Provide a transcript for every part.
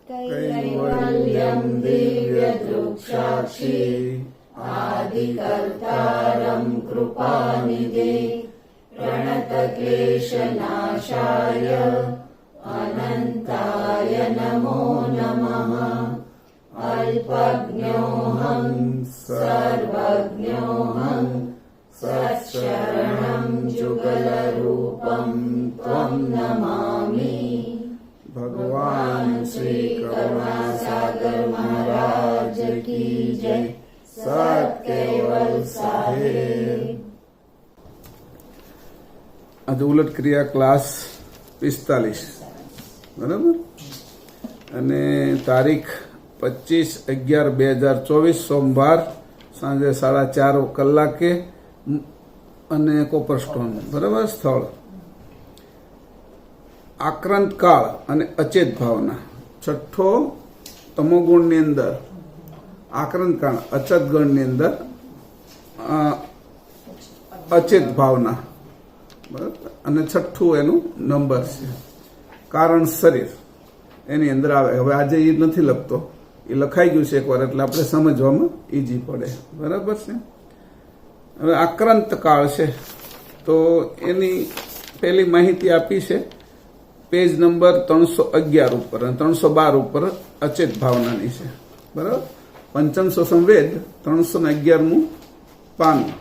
कैवल्यं दिव्यदृक्साक्षी आदिकर्तारं कृपानिधे प्रणतक्लेशनाशाय अनन्ताय नमो नमः। अल्पज्ञोऽहं सर्वज्ञोऽहं सत्शरणं जुगलरूपं त्वं नमामि। भगवान श्री करुणासागर महाराज की जय। सत केवल साहेब। आज उलट क्रिया क्लास 45 बराबर અને તારીખ 25/11/2024 સોમવાર સાંજે 4:30 કલાકે અને કોપરસ્ટોન બરાબર સ્થળ આક્રાંત કાળ અને અચેત ભાવના છઠ્ઠો તમોગુણની અંદર આક્રાંત કાળ અચેત ગણની અંદર અચેત ભાવના બરાબર અને છઠ્ઠું એનું નંબર છે કારણ શરીર એની અંદર આવે. હવે આજે એ નથી લખતો, એ લખાઈ ગયું છે એકવાર એટલે આપણે સમજવામાં ઈઝી પડે બરાબર છે. હવે આક્રાંત કાળ છે તો એની પહેલી માહિતી આપી છે પેજ નંબર 311 ઉપર અને 312 ઉપર અચેત ભાવનાની છે બરાબર. પંચમસો સંવેદ 311મું પાનું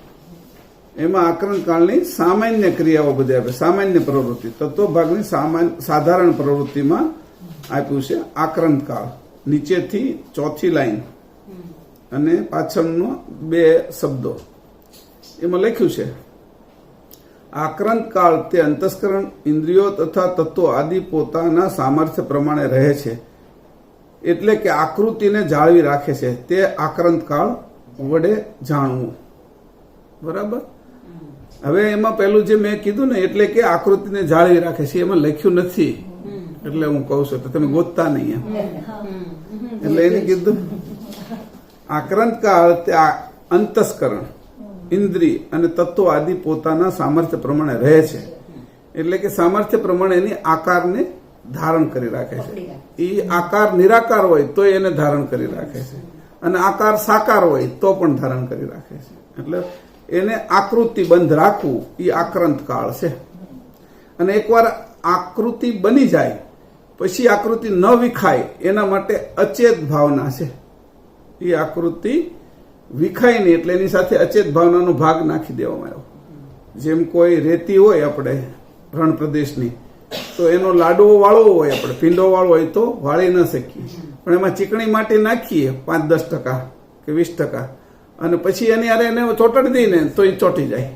એમાં આક્રાંત કાળની સામાન્ય ક્રિયાઓ બધી આપે. સામાન્ય પ્રવૃત્તિ તત્વ ભાગની સાધારણ પ્રવૃત્તિમાં આપ્યું છે આક્રાંત કાળ. નીચેથી ચોથી લાઈન અને પાછળનો 2 શબ્દો એમાં લખ્યું છે આક્રાંત કાળ તે અંતસ્કરણ ઇન્દ્રિયો તથા તત્વો આદિ પોતાના સામર્થ્ય પ્રમાણે રહે છે એટલે કે આકૃતિને જાળવી રાખે છે. તે આક્રાંત કાળ વડે જાણવું બરાબર. હવે એમાં પેલું જે મેં કીધું ને એટલે કે આકૃતિને જાળવી રાખે છે એમાં લખ્યું નથી એટલે હું કહું છું તમે ગોતતા નહીં એટલે એને કીધું આક્રાંત કાળ તે અંતસ્કરણ ઇન્દ્રિય અને તત્વો આદિ પોતાના સામર્થ્ય પ્રમાણે રહે છે એટલે કે સામર્થ્ય પ્રમાણે એની આકારને ધારણ કરી રાખે છે. એ આકાર નિરાકાર હોય તો એને ધારણ કરી રાખે છે અને આકાર સાકાર હોય તો પણ ધારણ કરી રાખે છે. એટલે એને આકૃતિ બંધ રાખવું એ આક્રાંત કાળ છે. અને એકવાર આકૃતિ બની જાય પછી આકૃતિ ન વિખાય એના માટે અચેત ભાવના છે. એ આકૃતિ વિખાય નહીં એટલે એની સાથે અચેત ભાવનાનો ભાગ નાખી દેવામાં આવ્યો. જેમ કોઈ રેતી હોય આપણે રણ પ્રદેશની તો એનો લાડવો વાળવો હોય આપણે પીંડો વાળવો હોય તો વાળી ન શકીએ, પણ એમાં ચીકણી માટી નાખીએ 5-10% કે 20% અને પછી એની અરે એને ચોટાડી દઈએ ને તો એ ચોટી જાય.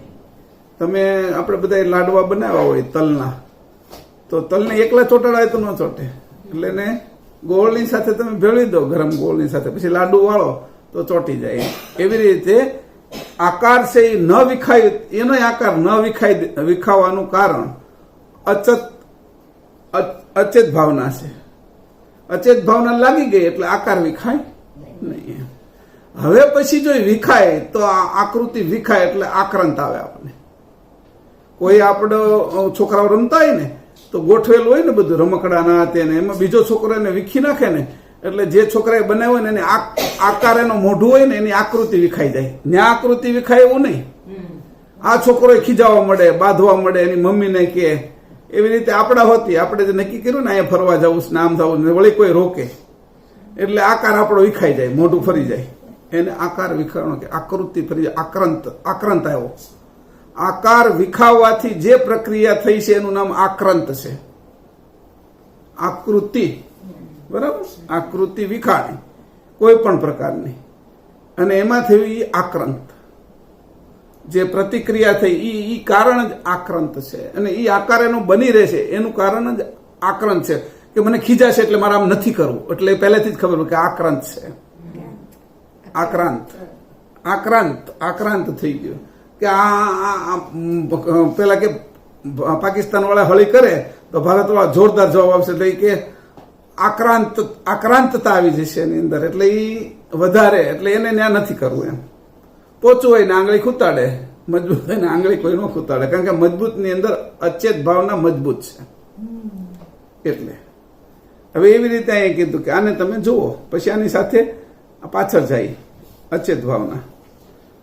તમે આપણે બધા લાડવા બનાવ્યા હોય તલના તો તલને એકલા ચોટાડાય તો ન ચોટે એટલે એને ગોળની સાથે તમે ભેળવી દો ગરમ ગોળની સાથે પછી લાડુ વાળો તો ચોટી જાય. એવી રીતે આકાર છે એ ન વિખાય એનો આકાર ન વિખાવાનું કારણ અચેત ભાવના છે. અચેત ભાવના લાગી ગઈ એટલે આકાર વિખાય નહીં. હવે પછી જો વિખાય તો આકૃતિ વિખાય એટલે આક્રાંત આવે. આપણે કોઈ આપણો છોકરાઓ રમતા હોય ને તો ગોઠવેલું હોય ને બધું રમકડાના તેને એમાં બીજો છોકરો એને વિખી નાખે ને એટલે જે છોકરાએ બનાવ્યો ને એને આકાર એનો મોઢું હોય ને એની આકૃતિ વિખાઈ જાય. ન્યા આકૃતિ વિખાય એવું નહીં. આ છોકરો ખીજાવા મળે, બાંધવા મળે, એની મમ્મીને કે એવી રીતે આપણા હોતી આપણે જે નક્કી કર્યું ને અહીંયા ફરવા જવું નામ થવું વળી કોઈ રોકે એટલે આકાર આપણો વિખાઈ જાય, મોઢું ફરી જાય. એને આકાર વિખાવાનો કે આકૃતિ ફરી જાય. આક્રાંત આવ્યો. આકાર વિખાવવાથી જે પ્રક્રિયા થઈ છે એનું નામ આક્રાંત છે. આકૃતિ બરાબર આકૃતિ વિખાણી કોઈ પણ પ્રકારની અને એમાં થયું એ આક્રાંત. જે પ્રતિક્રિયા થઈ એ કારણ જ આક્રાંત છે અને એ આકાર એનો બની રહે છે એનું કારણ જ આક્રાંત છે. કે મને ખીજાશે એટલે મારે આમ નથી કરવું એટલે પહેલેથી જ ખબર કે આક્રાંત છે. આક્રાંત થઈ ગયું કે આ પેલા કે પાકિસ્તાન વાળા હળી કરે તો ભારત વાળા જોરદાર જવાબ આવશે એટલે કે આક્રાંતતા આવી જશે એની અંદર એટલે એ વધારે એટલે એને ન્યા નથી કરવું. એમ પોચું હોય ને આંગળી ખૂતાડે, મજબૂત હોય ને આંગળી કોઈ ન ખૂતાડે કારણ કે મજબૂત ની અંદર અચેત ભાવના મજબૂત છે એટલે. હવે એવી રીતે અહીંયા કીધું કે આને તમે જુઓ, પછી આની સાથે પાછળ જાય અચેત ભાવના.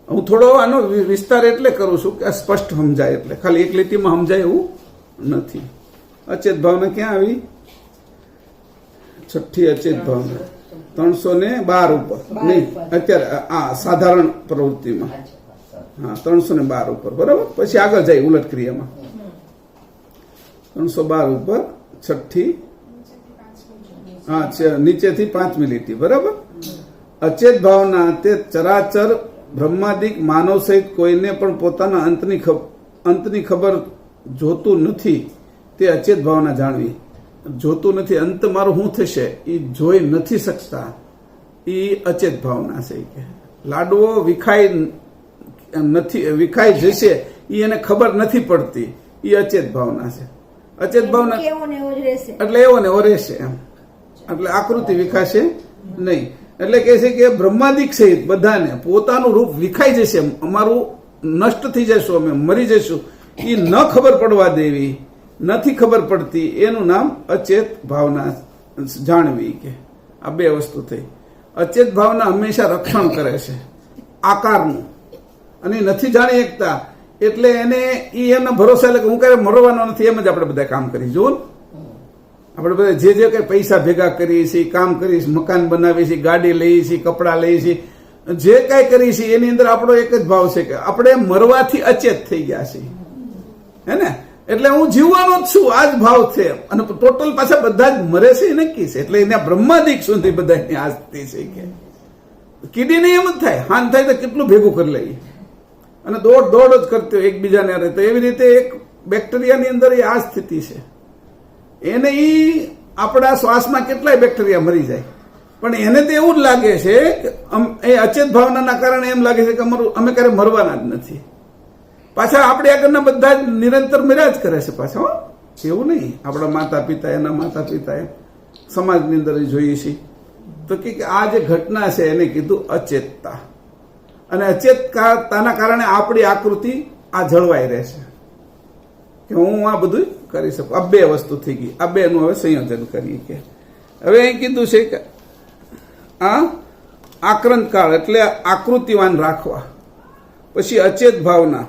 હું થોડો આનો વિસ્તાર એટલે કરું છું કે આ સ્પષ્ટ સમજાય, એટલે ખાલી એક લીટીમાં સમજાય એવું નથી. અચેત ભાવના ક્યાં આવી? છઠ્ઠી અચેત ભાવના 312 ઉપર નહીં, અત્યારે આ સાધારણ પ્રવૃત્તિમાં. હા, 312 ઉપર, બરાબર. પછી આગળ જાય ઉલટ ક્રિયામાં 312 ઉપર છઠ્ઠી, હા, નીચેથી 5મી લીટી, બરાબર. અચેત ભાવના તે ચરાચર બ્રહ્માદિક માનવ સહિત કોઈને પણ પોતાના અંતની ખબર જોતું નથી, તે અચેત ભાવના જાણવી. જોતું નથી, અંત મારો શું થશે એ જોઈ નથી શકતા, એ અચેત ભાવના છે. કે લાડવો વિખાઈ જશે એ એને ખબર નથી પડતી, એ અચેત ભાવના છે. અચેત ભાવના એટલે એવો ને એવો રહેશે એમ, એટલે આકૃતિ વિખાશે નહીં. એટલે કે છે કે બ્રહ્માદિક સહિત બધાને પોતાનું રૂપ વિખાઈ જશે, અમારું નષ્ટ થઈ જશું, અમે મરી જશું, એ ન ખબર પડવા દેવી, નથી ખબર પડતી, એનું નામ અચેત ભાવના જાણવી. કે આ બે વસ્તુ થઈ. અચેત ભાવના હંમેશા રક્ષણ કરે છે આકારનું, અને નથી જાણી શકતા, એટલે એને એના ભરોસા, એટલે કે હું ક્યારે મરવાનો નથી, એમ જ આપણે બધા કામ કરી. જુઓ ને, આપણે બધા જે કઈ પૈસા ભેગા કરીએ છીએ, કામ કરીએ છીએ, મકાન બનાવીએ છીએ, ગાડી લઈએ છીએ, કપડાં લઈએ છીએ, જે કઈ કરીએ છીએ એની અંદર આપણો એક જ ભાવ છે કે આપણે મરવાથી અચેત થઈ ગયા છીએ, હે ને? એટલે હું જીવવાનો જ છું, આ જ ભાવ છે. અને ટોટલ પાછા બધા જ મરે છે એ નક્કી છે. એટલે એના બ્રહ્માદિક સુધી બધા એની આસ્તી છે. કે કીડીને એમ જ થાય, હાન થાય તો કેટલું ભેગું કરી લઈએ, અને દોડ જ કરતી હોય એકબીજાને. તો એવી રીતે એક બેક્ટેરિયાની અંદર એ આ સ્થિતિ છે. એને આપણા શ્વાસમાં કેટલાય બેક્ટેરિયા મરી જાય, પણ એને તો એવું જ લાગે છે કે એ અચેત ભાવનાના કારણે એમ લાગે છે કે અમે ક્યારે મરવાના જ નથી. પાછા આપણે આગળના બધા જ નિરંતર મર્યા જ કરે છે પાછા. એવું નહીં, આપણા માતા પિતા, એના માતા પિતા, સમાજની અંદર જોઈએ છીએ તો કે આ જે ઘટના છે એને કીધું અચેતતા. અને અચેતતાના કારણે આપણી આકૃતિ આ જળવાઈ રહેશે કે હું આ બધું કરી શકું. આ બે વસ્તુ થઈ ગઈ. આ બેનું હવે સંયોજન કરીએ. કે હવે અહીં કીધું છે કે આ આક્રાંત કાળ એટલે આકૃતિવાન રાખવા, પછી અચેત ભાવના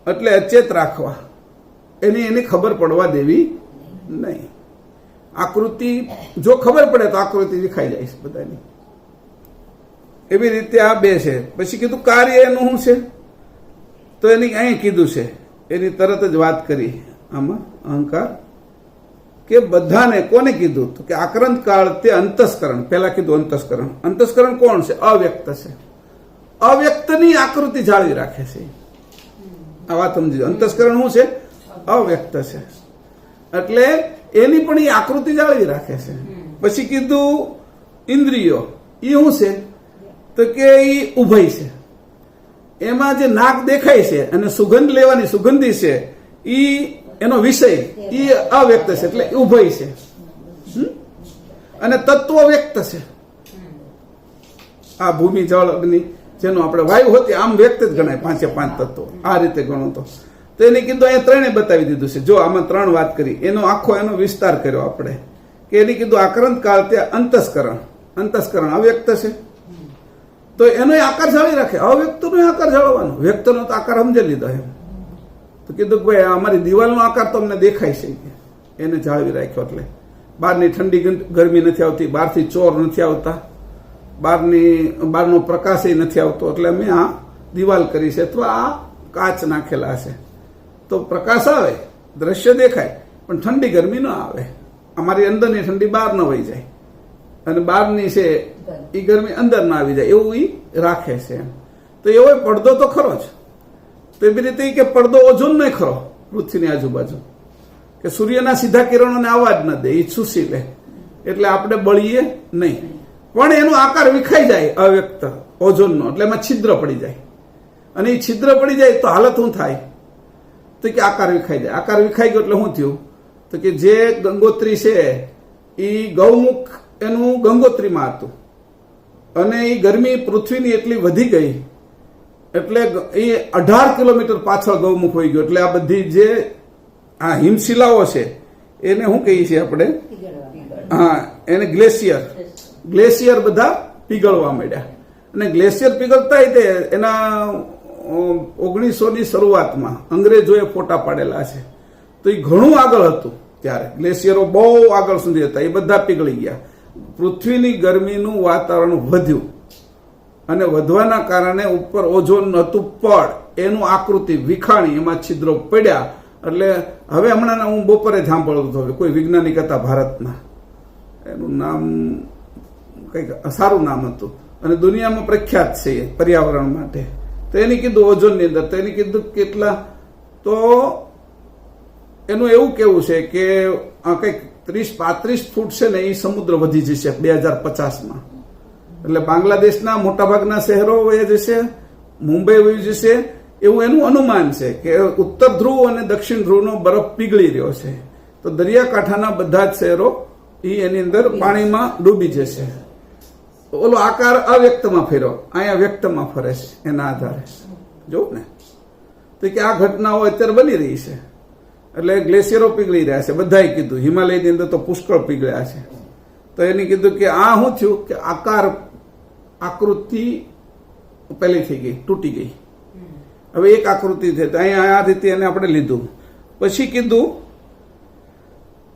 એટલે અચેત રાખવા, એની ખબર પડવા દેવી નહીં. આકૃતિ જો ખબર પડે તો આકૃતિ દેખાઈ જાય છે બધાની. એવી રીતે આ બે છે. પછી કીધું કાર્ય એનું શું છે, તો એની અહીં કીધું છે, એની તરત જ વાત કરી આમાં અહંકાર. કે બધાને કોને કીધું તો કે આક્રાંત કાળ તે અંતસ્કરણ. પહેલા કીધું અંતસ્કરણ. અંતસ્કરણ કોણ છે? અવ્યક્ત છે. અવ્યક્તની આકૃતિ જાળવી રાખે છે. આ વાત સમજી. અંતસ્કરણ શું છે? અવ્યક્ત છે. એટલે એની પણ એ આકૃતિ જાળવી રાખે છે. પછી કીધું ઇન્દ્રિયો. એ શું છે તો કે એ ઉભય છે. એમાં જે નાક દેખાય છે અને સુગંધ લેવાની સુગંધી છે, એનો વિષય એ અવ્યક્ત છે, એટલે ઉભય છે. અને તત્વ વ્યક્ત છે. આ ભૂમિ, જળ, અગ્નિ, જેનું આપણે વાયુ હોતી આમ વ્યક્ત જ ગણાય. 5 તત્વો આ રીતે ગણો તો એને કીધું અહીંયા ત્રણે બતાવી દીધું છે. જો આમાં 3 વાત કરી, એનો વિસ્તાર કર્યો આપણે. કે એને કીધું આક્રાંત કાળ તે અંતસ્કરણ. અંતસ્કરણ અવ્યક્ત છે, તો એનો આકાર જાળવી રાખે. અવ્યક્તનો આકાર જાળવવાનો, વ્યક્તનો તો આકાર સમજી લીધો. એમ તો કીધું કે ભાઈ અમારી દિવાલનો આકાર તો અમને દેખાય છે, એને જાળવી રાખ્યો. એટલે બહારની ઠંડી ગરમી નથી આવતી, બહારથી ચોર નથી આવતા, બહારનો પ્રકાશ નથી આવતો, એટલે અમે આ દિવાલ કરી છે અથવા આ કાચ નાખેલા છે. તો પ્રકાશ આવે, દ્રશ્ય દેખાય, પણ ઠંડી ગરમી ન આવે. અમારી અંદરની ઠંડી બહાર ન વહી જાય, અને બહારની છે એ ગરમી અંદર ના આવી જાય, એવું એ રાખે છે. તો એવો પડદો તો ખરો જ. તો એવી રીતે કે પડદો ઓઝોન નહીં ખરો પૃથ્વીની આજુબાજુ, કે સૂર્યના સીધા કિરણોને આવવા જ ન દે, એ શોષી લે, એટલે આપણે બળીએ નહીં. પણ એનો આકાર વિખાઈ જાય અવ્યક્ત ઓઝોનનો, એટલે એમાં છિદ્ર પડી જાય. અને એ છિદ્ર પડી જાય તો હાલત શું થાય તો કે આકાર વિખાઈ જાય. આકાર વિખાઈ ગયો એટલે શું થયું તો કે જે ગંગોત્રી છે એ ગૌમુખ એનું ગંગોત્રીમાં હતું, અને એ ગરમી પૃથ્વીની એટલી વધી ગઈ એટલે એ 18 કિલોમીટર પાછળ ગૌમુખ હોઈ ગયો. એટલે આ બધી જે આ હિમશિલાઓ છે એને શું કહીએ છીએ આપણે? હા એને ગ્લેશિયર બધા પીગળવા માંડ્યા અને ગ્લેશિયર પીગળતા તે એના 1900ની શરૂઆતમાં અંગ્રેજોએ ફોટા પાડેલા છે. તો એ ઘણું આગળ હતું ત્યારે, ગ્લેશિયરો બહુ આગળ સુધી હતા, એ બધા પીગળી ગયા. પૃથ્વીની ગરમીનું વાતાવરણ વધ્યું અને વધવાના કારણે ઉપર ઓઝોન હતું પડ, એનું આકૃતિ વિખાણી, એમાં છિદ્રો પડ્યા. એટલે હવે હમણાં હું બપોરે સાંભળતો હતો, કોઈ વૈજ્ઞાનિક હતા ભારતના, એનું નામ કંઈક સારું નામ હતું અને દુનિયામાં પ્રખ્યાત છે પર્યાવરણ માટે. તો એને કીધું ઓઝોનની અંદર, તો એને કીધું કેટલા, તો એનું એવું કેવું છે કે કંઈક 30-35 ફૂટ છે ને એ સમુદ્ર વધી જશે 2050માં. એટલે બાંગ્લાદેશના મોટાભાગના શહેરો વહી જશે, મુંબઈ વહી જશે, એવું એનું અનુમાન છે કે ઉત્તર ધ્રુવ અને દક્ષિણ ધ્રુવનો બરફ પીગળી રહ્યો છે. તો દરિયાકાંઠાના બધા જ શહેરો એની અંદર પાણીમાં ડૂબી જશે. ઓલો આકાર અવ્યક્તમાં ફેર્યો, અહીંયા વ્યક્તમાં ફરે છે. એના આધારે જો ને તો કે આ ઘટનાઓ અત્યારે બની રહી છે. એટલે ગ્લેશિયરો પીગળી રહ્યા છે, બધાએ કીધું. હિમાલયની અંદર તો પુષ્કળ પીગળ્યા છે. તો એને કીધું કે આ શું થયું કે આકૃતિ પહેલી થઈ ગઈ, તૂટી ગઈ. હવે એક આકૃતિ છે, તો અહીંયા આ રીતે એને આપણે લીધું. પછી કીધું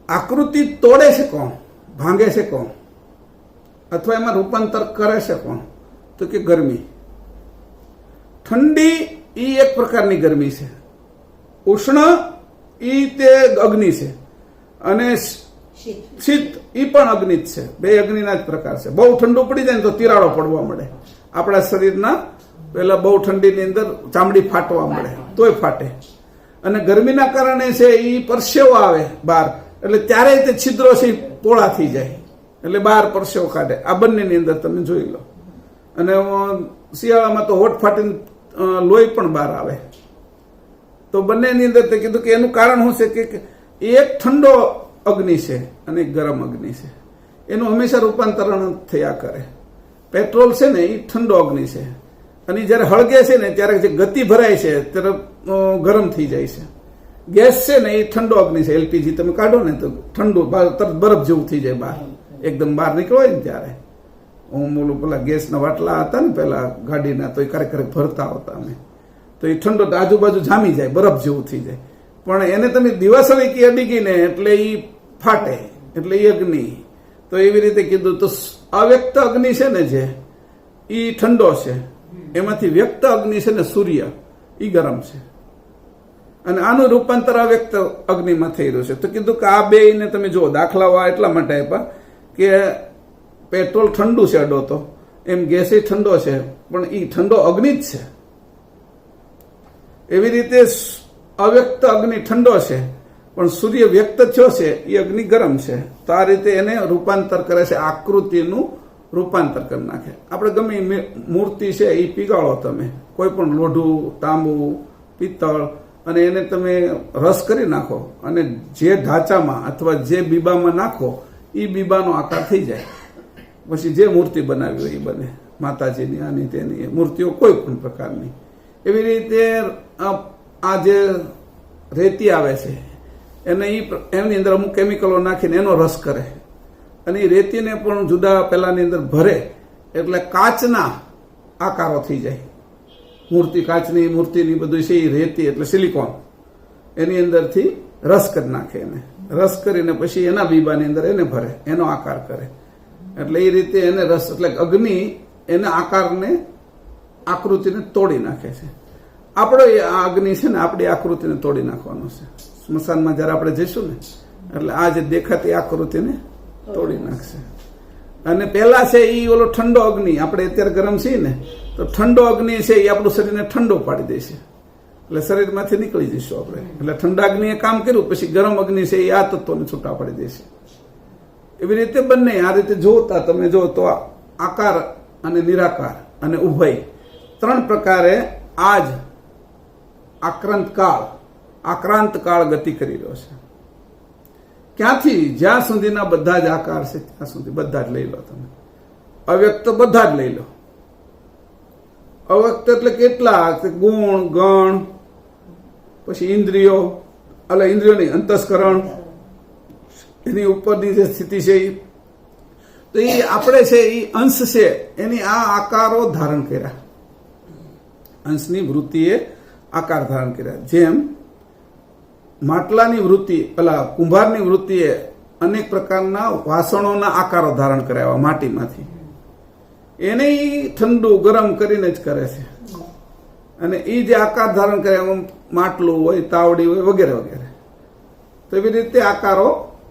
આકૃતિ તોડે છે કોણ, ભાંગે છે કોણ, અથવા એમાં રૂપાંતર કરે છે કોણ? તો કે ગરમી. ઠંડી એ એક પ્રકારની ગરમી છે, ઉષ્ણ એ તે અગ્નિ છે, અને શીત એ પણ અગ્નિ જ છે. બે અગ્નિના જ પ્રકાર છે. બહુ ઠંડુ પડી જાય ને તો તિરાડો પડવા મળે આપણા શરીરના. પેલા બહુ ઠંડીની અંદર ચામડી ફાટવા મળે, તોય ફાટે. અને ગરમીના કારણે છે એ પરસેવો આવે બહાર, એટલે ત્યારે તે છિદ્રો છે પોળા થઈ જાય, એટલે બહાર પરસેવો કાઢે. આ બંનેની અંદર તમે જોઈ લો. અને શિયાળામાં તો હોઠ ફાટીને લોહી પણ બહાર આવે. તો બંનેની અંદર તે કીધું કે એનું કારણ શું છે કે એક ઠંડો અગ્નિ છે અને એક ગરમ અગ્નિ છે. એનું હંમેશા રૂપાંતરણ થયા કરે. પેટ્રોલ છે ને એ ઠંડો અગ્નિ છે, અને જયારે હળગે છે ને ત્યારે જે ગતિ ભરાય છે ત્યારે ગરમ થઈ જાય છે. ગેસ છે ને એ ઠંડો અગ્નિ છે. એલપીજી તમે કાઢો ને તો ઠંડુ તરત બરફ જેવું થઈ જાય બહાર, એકદમ બહાર નીકળો ને ત્યારે. હું બોલું પેલા ગેસના વાટલા હતા ને પેલા ગાડીના, તો એ ક્યારેક ભરતા હોતા અમે, તો એ ઠંડો આજુબાજુ જામી જાય, બરફ જેવું થઈ જાય. પણ એને તમે દિવસળી કે અડી ગઈ ને એટલે એ ફાટે, એટલે એ અગ્નિ. તો એવી રીતે કીધું. તો અવ્યક્ત અગ્નિ છે ને જે એ ઠંડો છે, એમાંથી વ્યક્ત અગ્નિ છે ને સૂર્ય, એ ગરમ છે. અને આનું રૂપાંતર અવ્યક્ત અગ્નિમાં થઈ રહ્યું છે. તો કીધું કે આ બે ને તમે જુઓ, દાખલાઓ એટલા માટે આપ્યા કે પેટ્રોલ ઠંડુ છે અડો તો, એમ ગેસ એ ઠંડો છે, પણ એ ઠંડો અગ્નિ જ છે. એવી રીતે અવ્યક્ત અગ્નિ ઠંડો છે, પણ સૂર્ય વ્યક્ત થયો છે એ અગ્નિ ગરમ છે. તો આ રીતે એને રૂપાંતર કરે છે, આકૃતિનું રૂપાંતર કરી નાખે. આપણે ગમે મૂર્તિ છે એ પીગાળો તમે, કોઈ પણ લોઢું, તાંબુ, પિત્તળ, અને એને તમે રસ કરી નાખો અને જે ઢાંચામાં અથવા જે બીબામાં નાખો એ બીબાનો આકાર થઈ જાય. પછી જે મૂર્તિ બનાવી હોય એ બને, માતાજીની, આની તેની મૂર્તિઓ કોઈ પણ પ્રકારની. એવી રીતે આ જે રેતી આવે છે એને એની અંદર અમુક કેમિકલો નાખીને એનો રસ કરે, અને એ રેતીને પણ જુદા પેલાની અંદર ભરે, એટલે કાચના આકારો થઈ જાય. મૂર્તિ કાચની, મૂર્તિની બધું છે એ રેતી એટલે સિલિકોન, એની અંદરથી રસ કરી નાખે. એને રસ કરીને પછી એના બીબાની અંદર એને ભરે, એનો આકાર કરે. એટલે એ રીતે એને રસ, એટલે અગ્નિ એના આકારને, આકૃતિને તોડી નાખે છે. આપણો આ અગ્નિ છે ને આપણી આકૃતિને તોડી નાખવાનો છે. સ્મશાનમાં જયારે આપણે જઈશું ને એટલે આ જે દેખાતી આકૃતિને તોડી નાખશે. અને પેલા છે એ ઓલો ઠંડો અગ્નિ, આપણે અત્યારે ગરમ છીએ ને, તો ઠંડો અગ્નિ છે એ આપણું શરીરને ઠંડો પાડી દેશે, એટલે શરીરમાંથી નીકળી જઈશું આપણે. એટલે ઠંડા અગ્નિએ કામ કર્યું, પછી ગરમ અગ્નિ છે એ આ તત્વોને છૂટા પાડી દેશે. એવી રીતે બંને આ રીતે જોતા તમે જો તો આકાર અને નિરાકાર અને ઉભય ત્રણ પ્રકારે આજ આક્રાંત કાળ ગતિ કરી રહ્યો છે. ક્યાંથી? જ્યાં સુધીના બધા જ આકાર છે ત્યાં સુધી બધા જ લઈ લો તમે. અવ્યક્ત બધા જ લઈ લો. અવ્યક્ત એટલે કેટલા? ગુણ, ગણ, પછી ઇન્દ્રિયો, એટલે ઇન્દ્રિયો નહીં, અંતસ્કરણ, એની ઉપરની જે સ્થિતિ છે એ તો એ આપણે છે એ અંશ છે એની આ આકારો ધારણ કર્યા, અંશની વૃત્તિએ આકાર ધારણ કર્યા. જેમ માટલાની વૃત્તિ, પેલા કુંભારની વૃત્તિએ અનેક પ્રકારના વાસણોના આકારો ધારણ કરાવ્યા માટીમાંથી, એને ઠંડુ ગરમ કરીને જ કરે છે. અને એ જે આકાર ધારણ કરે માટલું હોય, તાવડી હોય, વગેરે વગેરે, તો એવી રીતે આકારો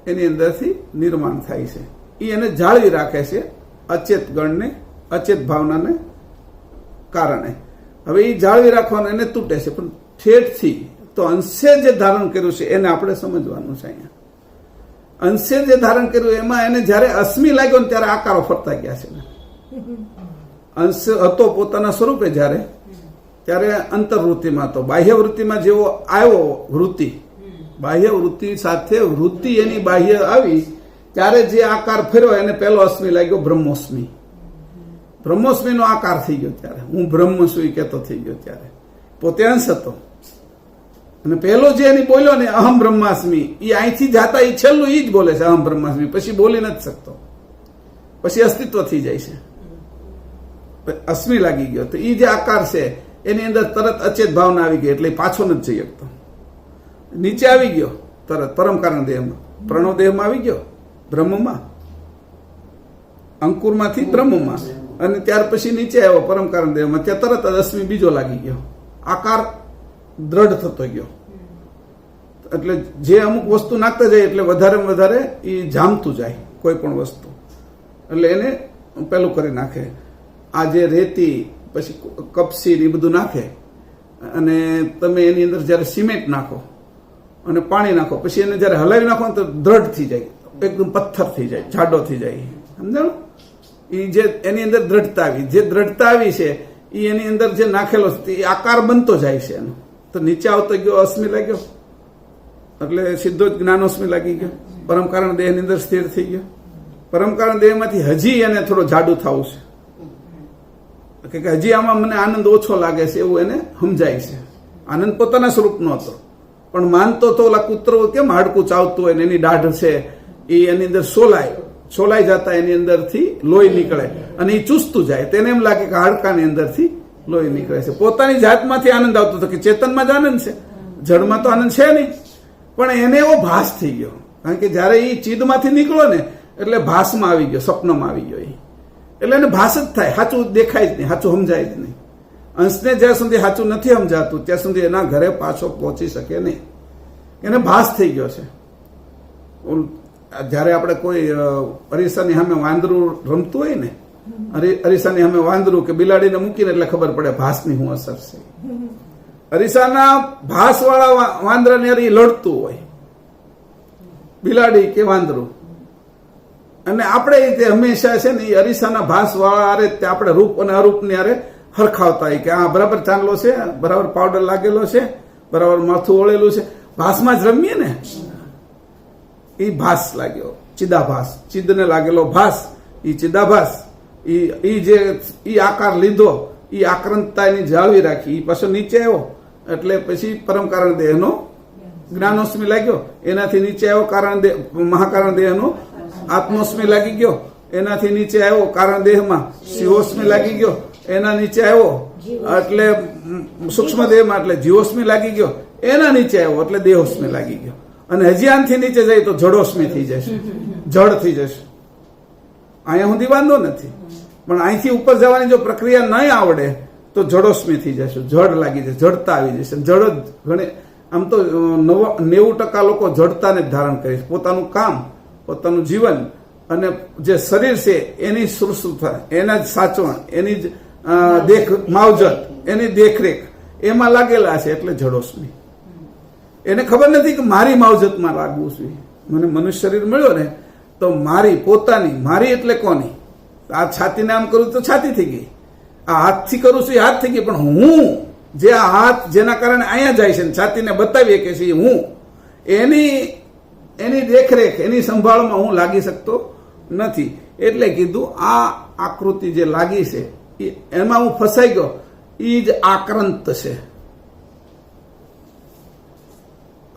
એની અંદરથી નિર્માણ થાય છે. એ એને જાળવી રાખે છે અચેત ગણને, અચેત ભાવનાને કારણે. હવે એ જાળવી રાખવાનું એને તૂટે છે, પણ ઠેઠથી તો અંશે જે ધારણ કર્યું છે એને આપણે સમજવાનું છે. અહીંયા અંશે જે ધારણ કર્યું એમાં એને જયારે અસ્મી લાગ્યો ને ત્યારે આકારો ફરતા ગયા છે. અંશ હતો પોતાના સ્વરૂપે જયારે, ત્યારે અંતરવૃત્તિમાં હતો. બાહ્ય વૃત્તિમાં જેવો આવ્યો વૃત્તિ, બાહ્ય વૃત્તિ સાથે વૃત્તિ એની બાહ્ય આવી ત્યારે જે આકાર ફેરવો એને પહેલો અસ્મી લાગ્યો બ્રહ્મોસ્મી. બ્રહ્મોસ્મીનો આકાર થઈ ગયો ત્યારે હું બ્રહ્મ છું એ કહેતો થઈ ગયો. ત્યારે પોતે અંશ હતો અને પહેલો જે એની બોલ્યો ને અહમ બ્રહ્માસ્મી, એ અહીંથી જાતા એ છેલ્લું એ જ બોલે છે અહમ બ્રહ્માસ્મી, પછી બોલી નથી શકતો, પછી અસ્તિત્વ થઈ જાય છે, અસ્મી લાગી ગયો. તો એ જે આકાર છે એની અંદર તરત અચેત ભાવના આવી ગઈ, એટલે પાછો નથી જઈ શકતો. નીચે આવી ગયો તરત પરમ કારણ દેહમાં, પ્રણવ દેહમાં આવી ગયો, બ્રહ્મમાં, અંકુરમાંથી બ્રહ્મમાં, અને ત્યાર પછી નીચે આવ્યો પરમ કારણ દેહમાં, ત્યાં તરત જ અસ્મી બીજો લાગી ગયો, આકાર દ્રઢ થતો ગયો. એટલે જે અમુક વસ્તુ નાખતા જાય એટલે વધારે વધારે એ જામતું જાય કોઈ પણ વસ્તુ, એટલે એને પેલું કરી નાખે. આ જે રેતી પછી કપસી એ બધું નાખે, અને તમે એની અંદર જયારે સિમેન્ટ નાખો અને પાણી નાખો, પછી એને જયારે હલાવી નાખો ને તો દ્રઢ થઈ જાય, એકદમ પથ્થર થઈ જાય, જાડો થઈ જાય. સમજાણું? એ જે એની અંદર દ્રઢતા આવી, જે દ્રઢતા આવી છે એ એની અંદર જે નાખેલો છે એ આકાર બનતો જાય છે એનો. તો નીચે આવતો ગયો અસ્મી લાગ્યો, એટલે સીધો જ જ્ઞાનોસ્મી લાગી ગયો, પરમ કારણ દેહ ની અંદર સ્થિર થઈ ગયો. પરમ કારણ દેહ માંથી હજી એને થોડો જાડું થવું છે, કે હજી આમાં મને આનંદ ઓછો લાગે છે એવું એને સમજાય છે. આનંદ પોતાના સ્વરૂપનો હતો, પણ માનતો તો ઓલા કૂતરો કેમ હાડકું ચાવતું હોય ને એની દાઢ છે એ એની અંદર સોલાઈ જતા એની અંદરથી લોહી નીકળે અને એ ચૂસતું જાય, તેને એમ લાગે કે હાડકાની અંદરથી લોહી નીકળે છે. પોતાની જાતમાંથી આનંદ આવતો હતો કે ચેતનમાં જ આનંદ છે, જડમાં તો આનંદ છે નહીં. પણ એને એવો ભાસ થઈ ગયો, કારણ કે જયારે એ ચીદમાંથી નીકળ્યો ને એટલે ભાસમાં આવી ગયો, સ્વપ્નમાં આવી ગયો. એટલે એને ભાસ જ થાય, સાચું દેખાય જ નહીં, સાચું સમજાય જ નહીં. અંશને જ્યાં સુધી સાચું નથી સમજાતું ત્યાં સુધી એના ઘરે પાછો પહોંચી શકે નહીં, એને ભાસ થઈ ગયો છે. જયારે આપણે કોઈ અરીસાની સામે વાંદરું રમતું હોય ને, અરીસાની સામે વાંદરું કે બિલાડીને મૂકીને એટલે ખબર પડે ભાસની શું અસર છે. અરીસાના ભાસ વાળા વાંદરાને લડતું હોય, બિલાડી કે વાંદરું, અને આપણે તે હંમેશા છે ને એ અરીસાના ભાસ વાળા આરે આપણે રૂપ અને અરૂપની આરે હરખાવતા હોય કે આ બરાબર ચાંદલો છે, બરાબર પાવડર લાગેલો છે, બરાબર માથું ઓળેલું છે, ભાસમાં જ રમીએ ને. એ ભાસ લાગ્યો, ચિદાભાસ, ચિદને લાગેલો ભાસ, એ ચિદાભાસ, એ આકાર લીધો, એ આક્રંતતા એની જાળવી રાખી, એ પાછો નીચે આવ્યો એટલે પછી પરમ કારણ દેહનો જ્ઞાનોસ્મી લાગ્યો, એનાથી નીચે આવ્યો કારણ દેહ, મહાકારણ દેહનો આત્મોસ્મી લાગી ગયો, એનાથી નીચે આવ્યો કારણ દેહમાં શિવોસ્મી લાગી ગયો, એના નીચે આવ્યો એટલે સૂક્ષ્મ દેહમાં એટલે જીવોસ્મી લાગી ગયો, એના નીચે આવ્યો એટલે દેહોસ્મી લાગી ગયો, અને હજી આનથી નીચે જાય તો જડોસ્મી થઈ જશે, જડ થઈ જશે. અહીંયા સુધી વાંધો નથી, પણ અહીંથી ઉપર જવાની જો પ્રક્રિયા નહીં આવડે તો જડોસ્મી થઈ જશે, જડ લાગી જશે, જડતા આવી જશે. જડ ઘણી આમ તો 90% લોકો જડતાને જ ધારણ કરે છે, પોતાનું કામ, પોતાનું જીવન અને જે શરીર છે એની શુશ્રુષા, એના જ સાચવણ, એની જ માવજત, એની દેખરેખ એમાં લાગેલા છે એટલે જડોસ્મી. એને ખબર નથી કે મારી માવજતમાં લાગવું જોઈએ. મને મનુષ્ય શરીર મળ્યો ને તો મારી પોતાની, મારી એટલે કોની? આ છાતીને આમ કરું તો છાતી થઈ ગઈ, આ હાથથી કરું છું એ હાથ થઈ ગઈ, પણ હું જે આ હાથ જેના કારણે અહીંયા જાય છે છાતીને બતાવીએ કે છે હું, એની દેખરેખ, એની સંભાળમાં હું લાગી શકતો નથી. એટલે કીધું આ આકૃતિ જે લાગી છે એમાં હું ફસાઈ ગયો, એ જ આક્રાંત છે.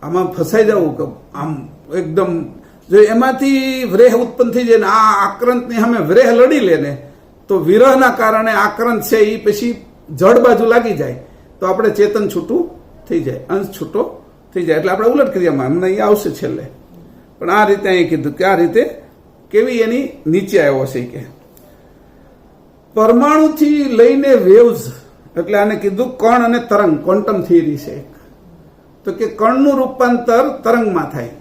આમાં ફસાઈ જવું કે આમ એકદમ જો એમાંથી વ્રેહ ઉત્પન્ન થઈ જાય ને આ આક્રાંતની સામે વ્રેહ લડી લે ને તો વિરહના કારણે આક્રાંત છે એ પછી જડ બાજુ લાગી જાય તો આપણે ચેતન છૂટું થઈ જાય, અંશ છૂટો થઈ જાય. એટલે આપણે ઉલટ ક્રિયામાં હમણાં અહીંયા આવશે છેલ્લે. પણ આ રીતે અહીં કીધું કે આ રીતે કેવી એની નીચે આવ્યો છે કે પરમાણુથી લઈને વેવ્સ, એટલે આને કીધું કણ અને તરંગ, ક્વોન્ટમ થિયરી છે. તો કે કણનું રૂપાંતર તરંગમાં થાય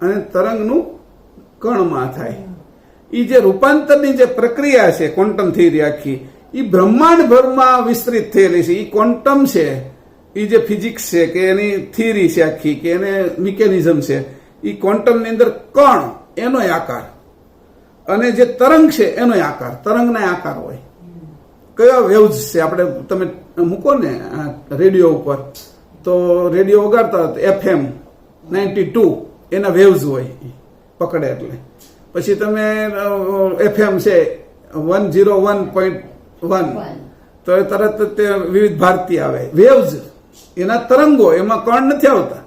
અને તરંગનું કણમાં થાય. એ જે રૂપાંતરની જે પ્રક્રિયા છે ક્વોન્ટમ થિયરી આખી, એ બ્રહ્માંડભરમાં વિસ્તૃત થયેલી છે. એ ક્વોન્ટમ છે, એ જે ફિઝિક્સ છે કે એની થિયરી છે આખી કે એને મિકેનિઝમ છે, એ ક્વોન્ટમની અંદર કણ એનો આકાર અને જે તરંગ છે એનો આકાર, તરંગના આકાર હોય. કયા વેવ્સ છે આપણે તમે મૂકો ને રેડિયો ઉપર, તો રેડિયો વગાડતા FM 92 એના વેવ્સ હોય પકડે. એટલે પછી તમે FM છે 101.1 તો એ તરત તે વિવિધ ભારતી આવે. વેવ્સ એના તરંગો, એમાં કણ નથી આવતા,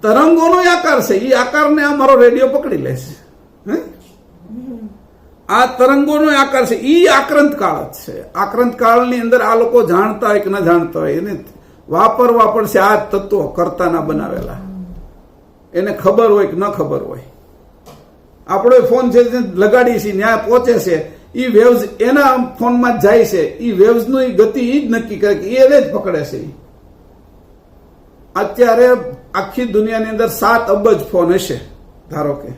તરંગોનો આકાર છે. એ આકારને અમારો રેડિયો પકડી લેશે. આ તરંગોનો આકાર છે. એ આક્રાંત કાળ જ છે. આક્રાંત કાળની અંદર આ લોકો જાણતા હોય કે ન જાણતા હોય, એને વાપરવા પડશે આ તત્વો કરતાના બનાવેલા. એને ખબર હોય કે ન ખબર હોય. આપણો ફોન છે લગાડી છે, ન્યાય પહોંચે છે, એ વેવ્સ એના ફોનમાં જાય છે. એ વેવ્સની ગતિ એ જ નક્કી કરે કે એને જ પકડે છે. અત્યારે આખી દુનિયાની અંદર 7 અબજ ફોન હશે ધારો કે,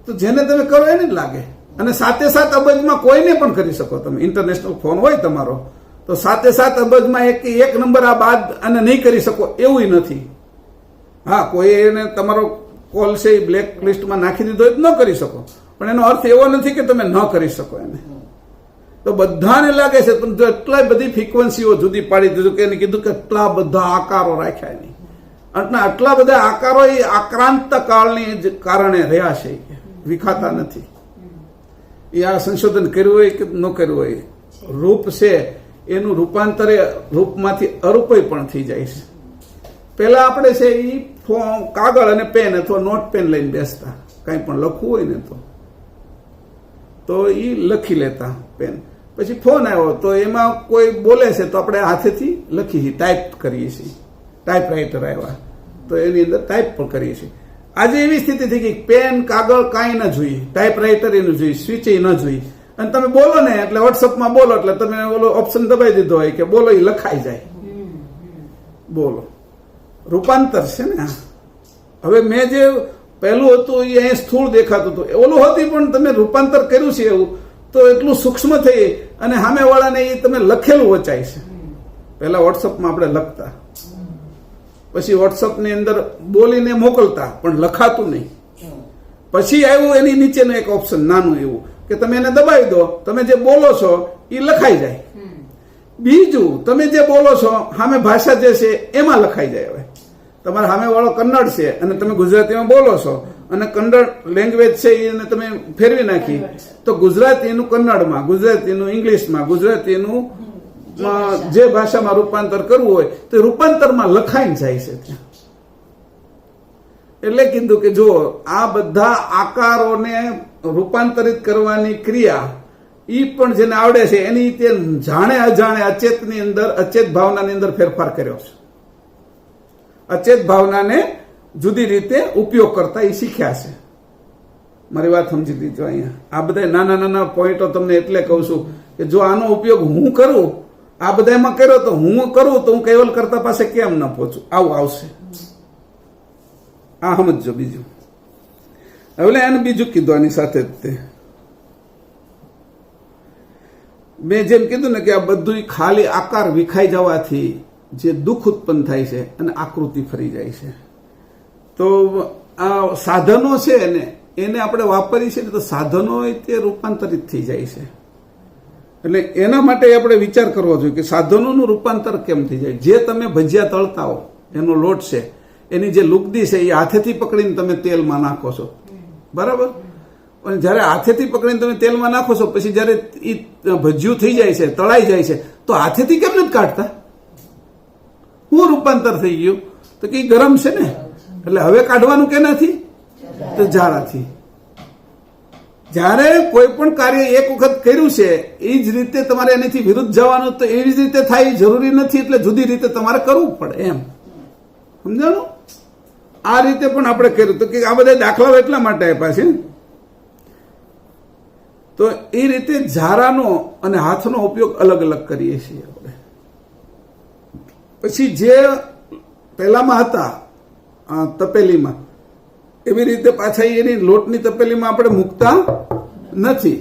તો જેને તમે કરો એને જ લાગે. અને 7 અબજમાં કોઈને પણ કરી શકો તમે. ઇન્ટરનેશનલ ફોન હોય તમારો તો 7 અબજમાં એક નંબર આ બાદ અને નહીં કરી શકો એવું નથી. હા, કોઈ એને તમારો કોલ છે એ બ્લેક લિસ્ટમાં નાખી દીધો હોય તો ન કરી શકો, પણ એનો અર્થ એવો નથી કે તમે ન કરી શકો એને. તો બધાને લાગે છે પણ એટલા બધી ફ્રીક્વન્સીઓ જુદી પાડી દીધું કે એને કીધું કે એટલા બધા આકારો રાખ્યા નહીં. આટલા બધા આકારો એ આક્રાંત કાળની કારણે રહ્યા છે, વિખાતા નથી. એ આ સંશોધન કર્યું હોય કે ન કર્યું હોય, રૂપ છે એનું રૂપાંતર રૂપમાંથી અરૂપય પણ થઈ જાય છે. પેલા આપણે છે એ કાગળ અને પેન અથવા નોટ પેન લઈને બેસતા, કંઈ પણ લખવું હોય ને તો એ લખી લેતા પેન. પછી ફોન આવ્યો તો એમાં કોઈ બોલે છે તો આપણે હાથેથી લખીએ છીએ, ટાઈપ કરીએ છીએ. ટાઈપરાઇટર આવ્યા તો એની અંદર ટાઈપ પણ કરીએ છીએ. આજે એવી સ્થિતિ થઈ ગઈ પેન કાગળ કાંઈ ન જોઈએ, ટાઈપરાઇટર એનું જોઈએ, સ્વિચ એ ન જોઈએ. અને તમે બોલો ને એટલે વોટ્સઅપમાં બોલો એટલે તમે ઓલો ઓપ્શન દબાઈ દીધો હોય કે બોલો એ લખાઈ જાય. બોલો રૂપાંતર છે ને. હવે મેં જે પહેલું હતું એ અહીં સ્થૂળ દેખાતું હતું, ઓલું હતી પણ તમે રૂપાંતર કર્યું છે એવું તો એટલું સૂક્ષ્મ થઈ અને સામેવાળાને એ તમે લખેલું વચાય છે. પહેલા વોટ્સઅપમાં આપણે લખતા, પછી વોટ્સઅપની અંદર બોલીને મોકલતા પણ લખાતું નહીં. પછી આવ્યું એની નીચેનું એક ઓપ્શન નાનું એવું કે તમે એને દબાવી દો, તમે જે બોલો છો એ લખાઈ જાય. બીજું તમે જે બોલો છો સામે ભાષા જે છે એમાં લખાઈ જાય. હવે તમારા સામે વાળો કન્નડ છે અને તમે ગુજરાતીમાં બોલો છો અને કન્નડ લેંગ્વેજ છે એને તમે ફેરવી નાખી તો ગુજરાતીનું કન્નડમાં, ગુજરાતીનું ઇંગ્લિશમાં, ગુજરાતીનું જે ભાષામાં રૂપાંતર કરવું હોય તો રૂપાંતરમાં લખાઈને જાય છે ત્યાં. એટલે કીધું કે જો આ બધા આકારોને રૂપાંતરિત કરવાની ક્રિયા ઈ પણ જેને આવડે છે એની તે જાણે અજાણે અચેતની અંદર, અચેત ભાવનાની અંદર ફેરફાર કર્યો છે. અચેત ભાવનાને જુદી રીતે ઉપયોગ કરતા એ શીખ્યા છે. મારી વાત સમજી લીધો. અહીંયા આ બધા નાના નાના પોઈન્ટો તમને એટલે કહું છું કે જો આનો ઉપયોગ હું કરું, આ બધામાં કર્યો તો હું કરું તો હું કેવલ કરતા પાસે કેમ ન પહોંચું, આવું આવશે. આ સમજો. બીજું હવે એને બીજું કીધું આની સાથે જ તે મેં જેમ કીધું ને કે આ બધું ખાલી આકાર વિખાઈ જવાથી જે દુઃખ ઉત્પન્ન થાય છે અને આકૃતિ ફરી જાય છે. તો આ સાધનો છે એને આપણે વાપરીએ છીએ તો સાધનો તે રૂપાંતરિત થઈ જાય છે. એટલે એના માટે આપણે વિચાર કરવો જોઈએ કે સાધનોનું રૂપાંતર કેમ થઈ જાય. જે તમે ભજીયા તળતા હો એનો લોટ છે, એની જે લુગદી છે એ હાથેથી પકડીને તમે તેલમાં નાખો છો, બરાબર? પણ જયારે હાથેથી પકડીને તમે તેલમાં નાખો છો પછી જયારે એ ભજીયું થઈ જાય છે, તળાઈ જાય છે, તો હાથેથી કેમ નથી કાઢતા? શું રૂપાંતર થઈ ગયું? તો કે ગરમ છે ને, એટલે હવે કાઢવાનું કે નથી તો ઝારાથી. જ્યારે કોઈ પણ કાર્ય એક વખત કર્યું છે એ જ રીતે તમારે એનાથી વિરુદ્ધ જવાનું, તો એવી જ રીતે થાય જરૂરી નથી, એટલે જુદી રીતે તમારે કરવું પડે એમ. સમજાણું? આ રીતે પણ આપણે કર્યું. તો કે આ બધા દાખલાઓ એટલા માટે આપ્યા છે. તો એ રીતે ઝારાનો અને હાથનો ઉપયોગ અલગ અલગ કરીએ છીએ આપણે. પછી જે પહેલામાં હતા તપેલીમાં, એવી રીતે પાછા એની લોટની તપેલીમાં આપણે મૂકતા નથી.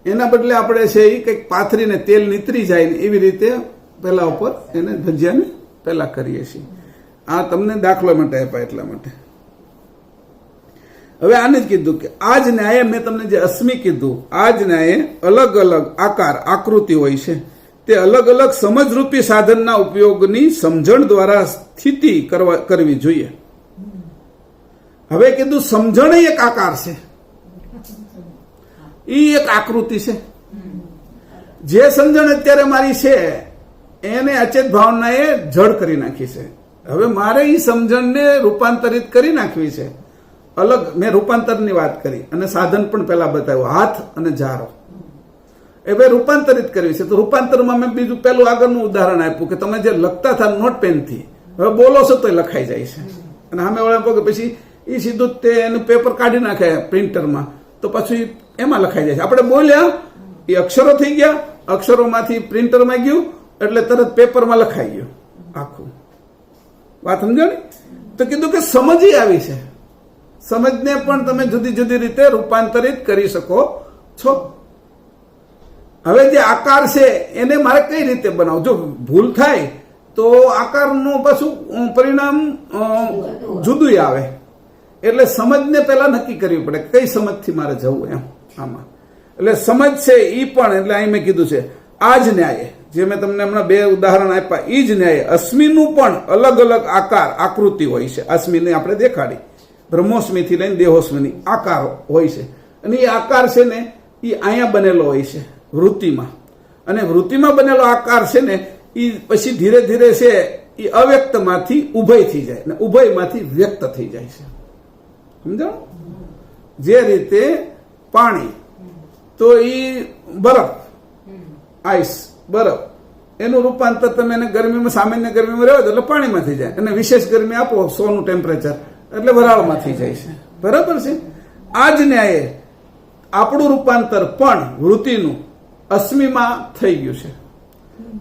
એના બદલે આપણે છે એ કંઈક પાથરીને તેલ નીતરી જાય ને એવી રીતે પહેલા ઉપર એને ભજીયાને પહેલા કરીએ છીએ. આ તમને દાખલા માટે આપ્યા એટલા માટે. હવે આને જ કીધું કે આ જ ન્યાય મેં તમને જે અશ્મિ કીધું, આ જ ન્યાય અલગ અલગ આકાર આકૃતિ હોય છે. તે અલગ અલગ સમજરૂપી સાધનના ઉપયોગની સમજણ દ્વારા સ્થિતિ કરવી જોઈએ. હવે કીધું સમજણ એક આકાર છે, એ એક આકૃતિ છે. જે સમજણ અત્યારે મારી છે એને અચેત ભાવનાએ જડ કરી નાખી છે. હવે મારે એ સમજણને રૂપાંતરિત કરી નાખવી છે. અલગ મેં રૂપાંતરની વાત કરી અને સાધન પણ પેલા બતાવ્યું, હાથ અને ઝારો. એ ભાઈ રૂપાંતરિત કરવી છે. તો રૂપાંતરમાં મેં બીજું પેલું આગળનું ઉદાહરણ આપ્યું કે તમે જે લખતા હતા નોટ પેનથી, હવે બોલો છો તો લખાઈ જાય છે. અને સામે વાળા કે પછી એ સીધું તે એનું પેપર કાઢી નાખે પ્રિન્ટરમાં, તો પછી એમાં લખાઈ જાય છે. આપણે બોલ્યા એ અક્ષરો થઈ ગયા, અક્ષરોમાંથી પ્રિન્ટરમાં ગયું એટલે તરત પેપરમાં લખાઈ ગયું આખું. વાત સમજાણી? તો કીધું કે સમજ આવી છે. સમજને પણ તમે જુદી જુદી રીતે રૂપાંતરિત કરી શકો છો. હવે જે આકાર છે એને મારે કઈ રીતે બનાવવું? જો ભૂલ થાય તો આકારનું પાછું પરિણામ જુદું આવે. એટલે સમજને પેલા નક્કી કરવી પડે કઈ સમજથી મારે જવું એમ આમાં. એટલે સમજ છે એ પણ, એટલે અહીં મેં કીધું છે આ જ ન્યાય જે મેં તમને હમણાં બે ઉદાહરણ આપ્યા, એ જ ન્યાય અશ્મિનું પણ અલગ અલગ આકાર આકૃતિ હોય છે. અશ્મિને આપણે દેખાડી, બ્રહ્મોસ્મીથી લઈને દેહોસ્મીની આકાર હોય છે. અને એ આકાર છે ને એ અહીંયા બનેલો હોય છે વૃત્તિમાં. અને વૃત્તિમાં બનેલો આકાર છે ને એ પછી ધીરે ધીરે છે એ અવ્યક્તમાંથી ઉભય થઈ જાય ને ઉભયમાંથી વ્યક્ત થઈ જાય છે. સમજાણું? જે રીતે પાણી તો એ બરફ, આઈસ બરફ, એનું રૂપાંતર તમે એને ગરમીમાં સામાન્ય ગરમીમાં રહેવો એટલે પાણીમાં થઈ જાય, અને વિશેષ ગરમી આપો 100 નું ટેમ્પરેચર એટલે વરાળમાં થઈ જાય છે. બરાબર છે? આ જ ન્યાયે આપણું રૂપાંતર પણ વૃત્તિનું અશ્મિમાં થઈ ગયું છે.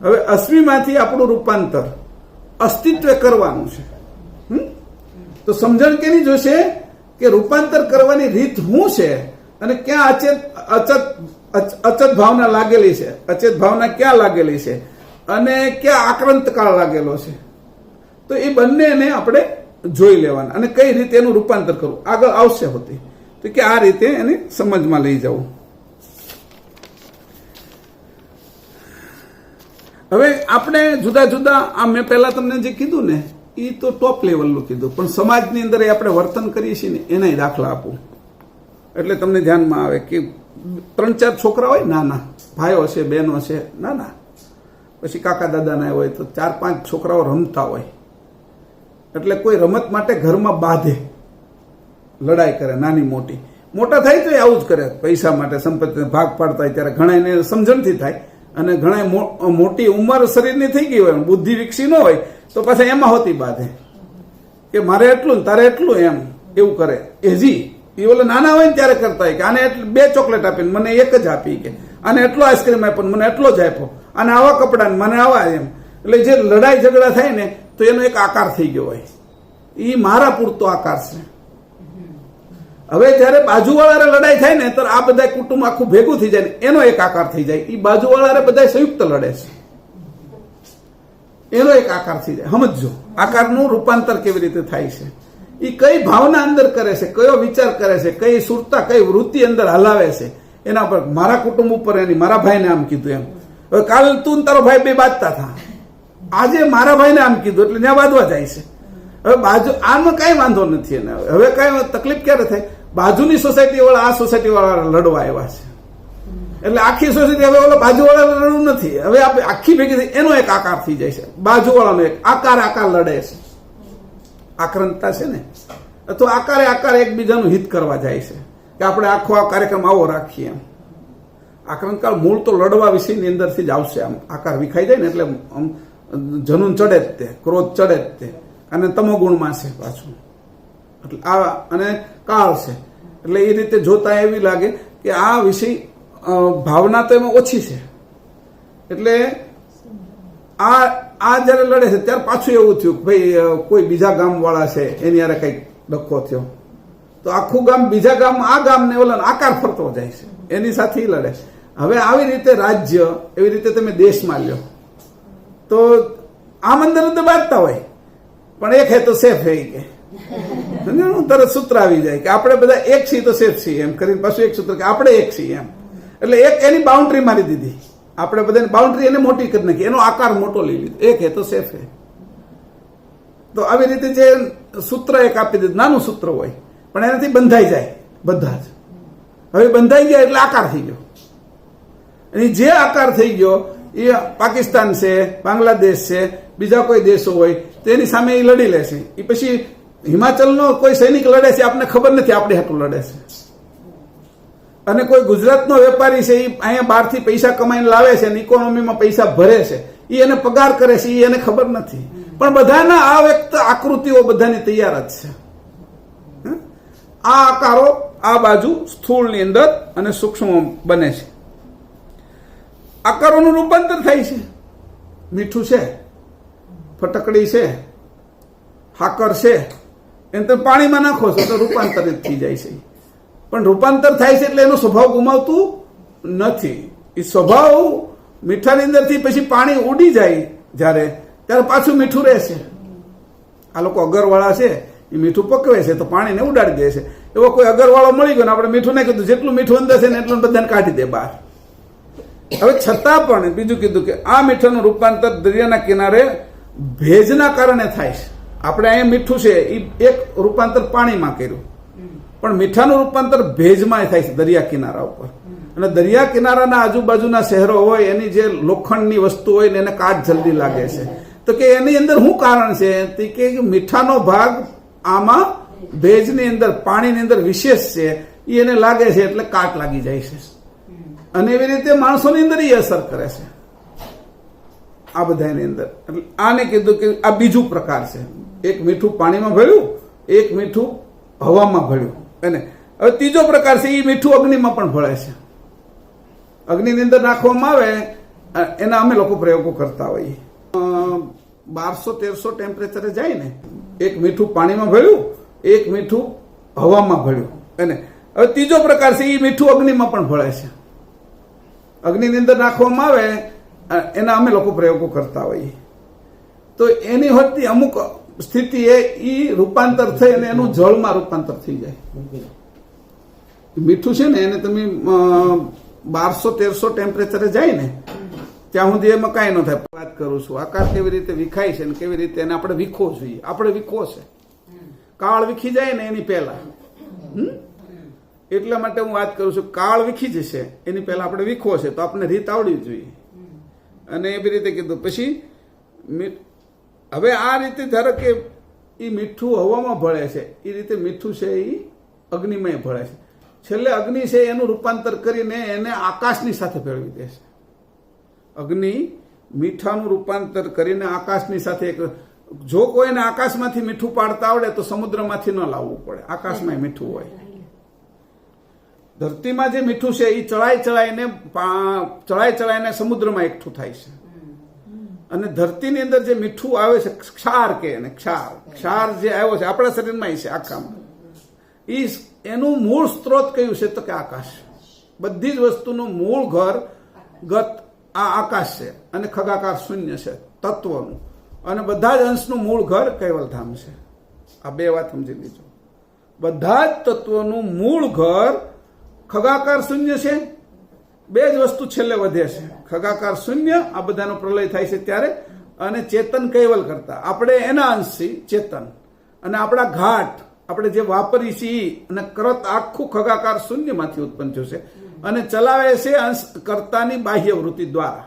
હવે અશ્મિમાંથી આપણું રૂપાંતર અસ્તિત્વ કરવાનું છે. તો સમજણ કેની જોશે કે રૂપાંતર કરવાની રીત શું છે અને ક્યાં અચેત ભાવના લાગેલી છે, અચેત ભાવના ક્યાં લાગેલી છે અને ક્યાં આક્રાંત કાળ લાગેલો છે. તો એ બંનેને આપણે જોઈ લેવાના અને કઈ રીતે એનું રૂપાંતર કરવું આગળ આવશે હોતી. તો કે આ રીતે એને સમજમાં લઈ જવું. હવે આપણે જુદા જુદા આ મેં પહેલા તમને જે કીધું ને એ તો ટોપ લેવલનું કીધું, પણ સમાજની અંદર આપણે વર્તન કરીએ છીએ ને એના દાખલા આપું એટલે તમને ધ્યાનમાં આવે કે 3-4 છોકરા હોય, નાના ભાઈઓ છે, બહેનો છે, નાના, પછી કાકા દાદાના હોય તો 4-5 છોકરાઓ રમતા હોય. એટલે કોઈ રમત માટે ઘરમાં બાંધે, લડાઈ કરે નાની મોટી. મોટા થાય તો આવું જ કરે, પૈસા માટે સંપત્તિ ભાગ પાડતા હોય ત્યારે ઘણા એને સમજણથી થાય, અને ઘણા મોટી ઉંમર શરીરની થઈ ગઈ હોય, બુદ્ધિ વિકસી ન હોય તો પાછા એમાં હોતી બાંધે કે મારે એટલું ને તારે એટલું, એમ એવું કરે. એજી એ ઓલા નાના હોય ને ત્યારે કરતા હોય કે આને 2 ચોકલેટ આપીને મને 1 જ આપી, કે આને એટલો આઈસ્ક્રીમ આપ્યો મને એટલો જ આપ્યો, અને આવા કપડા મને આવા, એમ. એટલે જે લડાઈ ઝઘડા થાય ને તો એનો એક આકાર થઈ ગયો હોય, એ મારા પૂરતો આકાર છે. હવે જયારે બાજુવાળા લડાઈ થાય ને તો આ બધા કુટુંબ આખું ભેગું થઈ જાય ને એનો એક આકાર થઈ જાય. એ બાજુવાળા બધા સંયુક્ત લડે છે, એનો એક આકાર થઈ જાય. સમજો આકારનું રૂપાંતર કેવી રીતે થાય છે. એ કઈ ભાવના અંદર કરે છે, કયો વિચાર કરે છે, કઈ સુરતા કઈ વૃત્તિ અંદર હલાવે છે એના પર. મારા કુટુંબ ઉપર એની મારા ભાઈને આમ કીધું એમ. હવે કાલ તું તારો ભાઈ બે બાજતા હતા, આજે મારા ભાઈને આમ કીધું એટલે ત્યાં બાંધવા જાય છે. હવે બાજુ આમાં કઈ વાંધો નથી એને. હવે કઈ તકલીફ ક્યારે થાય? બાજુની સોસાયટી વાળા આ સોસાયટી વાળા લડવા આવ્યા છે એટલે આખી સોસાયટી હવે ઓલા બાજુ વાળા લડવું નથી, હવે આપણે આખી ભેગી થઈ એનો એક આકાર થઈ જાય છે. બાજુ વાળાનો એક આકાર લડે છે, આક્રંતતા છે ને. અથવા આકારે એકબીજાનું હિત કરવા જાય છે કે આપણે આખો આ કાર્યક્રમ આવો રાખીએ એમ. આક્રમણકાળ મૂળ તો લડવા વિષયની અંદરથી જ આવશે. આમ આકાર વિખાઈ જાય ને એટલે આમ જનૂન ચડે જ તે, ક્રોધ ચડે જ તે, અને તમોગુણમાં છે પાછું. એટલે આ અને કાળ છે એટલે એ રીતે જોતા એવી લાગે કે આ વિષય ભાવના તો એમાં ઓછી છે. એટલે આ જયારે લડે છે ત્યારે પાછું એવું થયું કે ભાઈ કોઈ બીજા ગામ વાળા છે એની યારે કઈક ડખો થયો તો આખું ગામ બીજા ગામ આ ગામ ને ઓલા આકાર ફરતો જાય છે એની સાથે લડે. હવે આવી રીતે રાજ્ય એવી રીતે તમે દેશમાં લ્યો તો આમ અંદર અંદર બાંધતા હોય પણ એક હે તો સેફ હે કે તરત સૂત્ર આવી જાય કે આપણે બધા એક છીએ તો સેફ છીએ એમ કરીને પાછું એક સૂત્ર કે આપણે એક છીએ એમ. એટલે એક એની બાઉન્ડ્રી મારી દીધી. આપણે બધાની બાઉન્ડ્રી એને મોટી કરી નાખી, એનો આકાર મોટો લઈ લીધો. એક હે તો સેફ હે. તો આવી રીતે જે સૂત્ર એક આપી દીધું, નાનું સૂત્ર હોય પણ એનાથી બંધાઈ જાય બધા જ. હવે બંધાઈ ગયા એટલે આકાર થઈ ગયો. અને જે આકાર થઈ ગયો એ પાકિસ્તાન છે, બાંગ્લાદેશ છે, બીજા કોઈ દેશો હોય તેની સામે એ લડી લે છે. એ પછી હિમાચલનો કોઈ સૈનિક લડે છે આપણને ખબર નથી આપણે હાટું લડે છે. અને કોઈ ગુજરાતનો વેપારી છે એ અહીંયા બહારથી પૈસા કમાઈને લાવે છે અને ઇકોનોમીમાં પૈસા ભરે છે, એ એને પગાર કરે છે, એ એને ખબર નથી. પણ બધાના આ વ્યક્ત આકૃતિઓ બધાની તૈયાર જ છે. આ આકારો આ બાજુ સ્થૂળની અંદર અને સૂક્ષ્મ બને છે. આકારોનું રૂપાંતર થાય છે. મીઠું છે, ફટકડી છે, હાકર છે, એને તમે પાણીમાં નાખો છો તો રૂપાંતરિત થઈ જાય છે. પણ રૂપાંતર થાય છે એટલે એનો સ્વભાવ ગુમાવતું નથી. એ સ્વભાવ મીઠાની અંદરથી પછી પાણી ઉડી જાય ત્યારે પાછું મીઠું રહેશે. આ લોકો અગરવાળા છે એ મીઠું પકવે છે તો પાણીને ઉડાડી દે છે. એવો કોઈ અગરવાળો મળી ગયો ને આપણે મીઠું નાખ્યું તો જેટલું મીઠું અંદર છે ને એટલું બધાને કાઢી દે બહાર. હવે છતાં પણ બીજું કીધું કે આ મીઠાનું રૂપાંતર દરિયાના કિનારે ભેજના કારણે થાય છે. આપણે અહીંયા મીઠું છે એ એક રૂપાંતર પાણીમાં કર્યું, પણ મીઠાનું રૂપાંતર ભેજમાં થાય છે દરિયા કિનારા ઉપર. અને દરિયા કિનારાના આજુબાજુના શહેરો હોય એની જે લોખંડની વસ્તુ હોય ને એને કાચ જલ્દી લાગે છે. તો કે એની અંદર શું કારણ છે કે મીઠાનો ભાગ આમાં ભેજની અંદર પાણીની અંદર વિશેષ છે, એ એને લાગે છે એટલે કાટ લાગી જાય છે. અને એવી રીતે માણસોની અંદર એ અસર કરે છે આ બધાની અંદર. એટલે આને કીધું કે આ બીજું પ્રકાર છે. એક મીઠું પાણીમાં ભળ્યું, એક મીઠું હવામાં ભળ્યું. અને હવે ત્રીજો પ્રકાર છે એ મીઠું અગ્નિમાં પણ ભળે છે. અગ્નિની અંદર નાખવામાં આવે એના અમે લોકો પ્રયોગો કરતા હોઈએ. 1200-1300 ટેમ્પરેચરે જાય ને, એક મીઠું પાણીમાં ભળ્યું, એક મીઠું હવામાં ભળ્યું. અને હવે ત્રીજો પ્રકાર છે એ મીઠું અગ્નિમાં પણ ભળે છે. અગ્નિની અંદર નાખવામાં આવે એના અમે લોકો પ્રયોગો કરતા હોઈએ. તો એની હોતી અમુક સ્થિતિ એ રૂપાંતર થઈ અને એનું જળમાં રૂપાંતર થઈ જાય. મીઠું છે ને એને તમે 1200-1300 ટેમ્પરેચરે જાય ને ત્યાં સુધી એમાં કાંઈ ન થાય. વાત કરું છું આકાર કેવી રીતે વિખાય છે ને કેવી રીતે એને આપણે વીખવો જોઈએ. આપણે વીખવો છે, કાળ વીખી જાય ને એની પહેલા. એટલા માટે હું વાત કરું છું કાળ વીખી જશે એની પહેલા આપણે વીખવો છે તો આપણે રીત આવડવી જોઈએ. અને એવી રીતે કીધું. પછી હવે આ રીતે ધારો કે એ મીઠું હવામાં ભળે છે એ રીતે મીઠું છે એ અગ્નિમય ભળે છે. છેલ્લે અગ્નિ છે એનું રૂપાંતર કરીને એને આકાશની સાથે ભેળવી દે છે. અગ્નિ મીઠાનું રૂપાંતર કરીને આકાશની સાથે જો કોઈને આકાશમાંથી મીઠું પાડતા આવડે તો સમુદ્રમાંથી ન લાવવું પડે, આકાશમાં મીઠું હોય. ધરતીમાં જે મીઠું છે એ ચડાઈ સમુદ્રમાં એકઠું થાય છે. અને ધરતીની અંદર જે મીઠું આવે છે ક્ષાર કે એને ક્ષાર જે આવ્યો છે આપણા શરીરમાં છે આખામાં, એનું મૂળ સ્ત્રોત કયું છે તો કે આકાશ. બધી જ વસ્તુનું મૂળ ઘર ગત આ આકાશ છે અને ખગાકાર શૂન્ય છે તત્વનું. અને બધા જ અંશનું મૂળ ઘર કૈવલધામ છે. આ બે વાત સમજી લીજો. બધા જ તત્વોનું મૂળ ઘર ખગાકાર શૂન્ય છે. બે જ વસ્તુ છેલ્લે વધે છે, ખગાકાર શૂન્ય, આ બધાનો પ્રલય થાય છે ત્યારે, અને ચેતન કૈવલ કરતા આપણે એના અંશથી ચેતન. અને આપણા ઘાટ આપણે જે વાપરી છીએ અને કરત આખું ખગાકાર શૂન્યમાંથી ઉત્પન્ન થયું છે અને ચલાવે છે અંશ કર્તાની બાહ્ય વૃત્તિ દ્વારા,